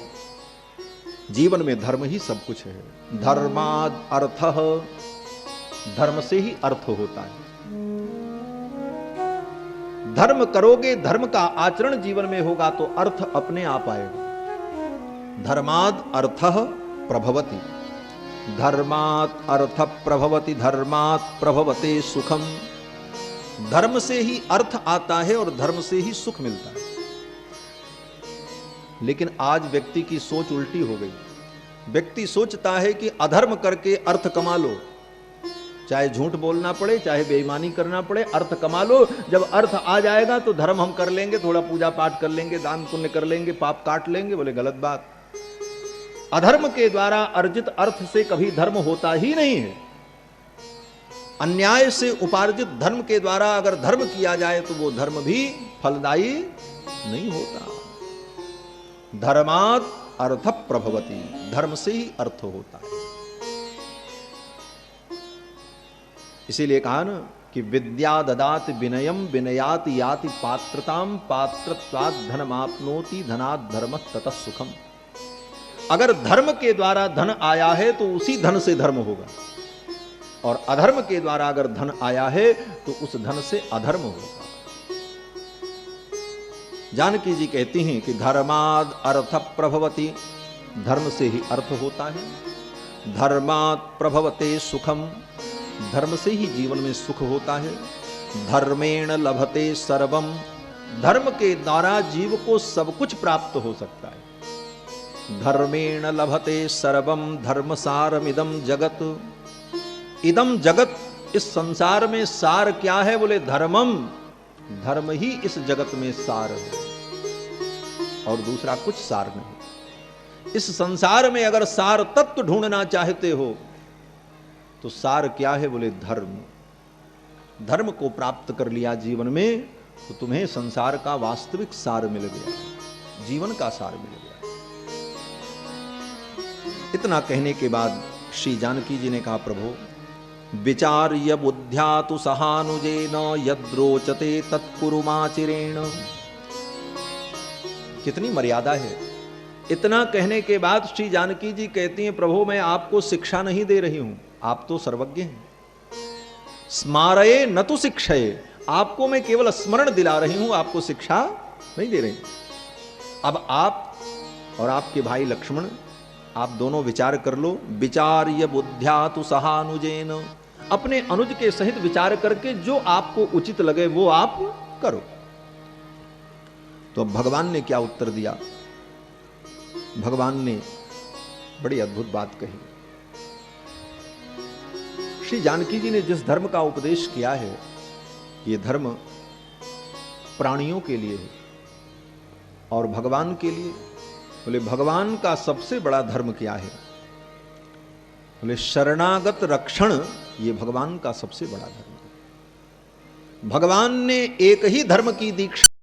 जीवन में धर्म ही सब कुछ है। धर्माद अर्थः, धर्म से ही अर्थ होता है। धर्म करोगे, धर्म का आचरण जीवन में होगा तो अर्थ अपने आप आएगा। धर्माद अर्थः प्रभवति, धर्मात् अर्थ प्रभवति, धर्मात् प्रभवते सुखम। धर्म से ही अर्थ आता है और धर्म से ही सुख मिलता है। लेकिन आज व्यक्ति की सोच उल्टी हो गई। व्यक्ति सोचता है कि अधर्म करके अर्थ कमा लो, चाहे झूठ बोलना पड़े, चाहे बेईमानी करना पड़े, अर्थ कमा लो। जब अर्थ आ जाएगा तो धर्म हम कर लेंगे, थोड़ा पूजा पाठ कर लेंगे, दान पुण्य कर लेंगे, पाप काट लेंगे। बोले गलत बात। अधर्म के द्वारा अर्जित अर्थ से कभी धर्म होता ही नहीं है। अन्याय से उपार्जित धर्म के द्वारा अगर धर्म किया जाए तो वो धर्म भी फलदायी नहीं होता। धर्मात् अर्थ प्रभवति, धर्म से ही अर्थ होता है। इसीलिए कहा ना कि विद्या ददात विनयम, विनयात याति पात्रताम, पात्रत्वात् धनमाप्नोति, धनात् धर्मः ततः सुखम। अगर धर्म के द्वारा धन आया है तो उसी धन से धर्म होगा। और अधर्म के द्वारा अगर धन आया है तो उस धन से अधर्म होगा। जानकी जी कहती हैं कि धर्माद अर्थ प्रभवति, धर्म से ही अर्थ होता है। धर्मात् प्रभवते सुखम, धर्म से ही जीवन में सुख होता है। धर्मेण लभते सर्वम, धर्म के द्वारा जीव को सब कुछ प्राप्त हो सकता है। धर्मेण लभते सर्वम धर्मसारमिदम जगत, इदम जगत, इस संसार में सार क्या है? बोले धर्मम, धर्म ही इस जगत में सार है और दूसरा कुछ सार नहीं। इस संसार में अगर सार तत्व ढूंढना चाहते हो तो सार क्या है? बोले धर्म। धर्म को प्राप्त कर लिया जीवन में तो तुम्हें संसार का वास्तविक सार मिल गया, जीवन का सार मिल गया। इतना कहने के बाद श्री जानकी जी ने कहा, प्रभु विचार्य बुद्ध्या तु सहानुजेन यद्रोचते तत्कुरुमाचिरेण। कितनी मर्यादा है। इतना कहने के बाद श्री जानकी जी कहती हैं, प्रभु मैं आपको शिक्षा नहीं दे रही हूं, आप तो सर्वज्ञ हैं। स्मारये न तो शिक्षये, आपको मैं केवल स्मरण दिला रही हूं, आपको शिक्षा नहीं दे रही। अब आप और आपके भाई लक्ष्मण, आप दोनों विचार कर लो। विचार्य बुद्ध्या तु सहानुजेन, अपने अनुज के सहित विचार करके जो आपको उचित लगे वो आप करो। तो अब भगवान ने क्या उत्तर दिया? भगवान ने बड़ी अद्भुत बात कही। श्री जानकी जी ने जिस धर्म का उपदेश किया है, ये धर्म प्राणियों के लिए है और भगवान के लिए। बोले भगवान का सबसे बड़ा धर्म क्या है? बोले शरणागत रक्षण, ये भगवान का सबसे बड़ा धर्म है। भगवान ने एक ही धर्म की दीक्षा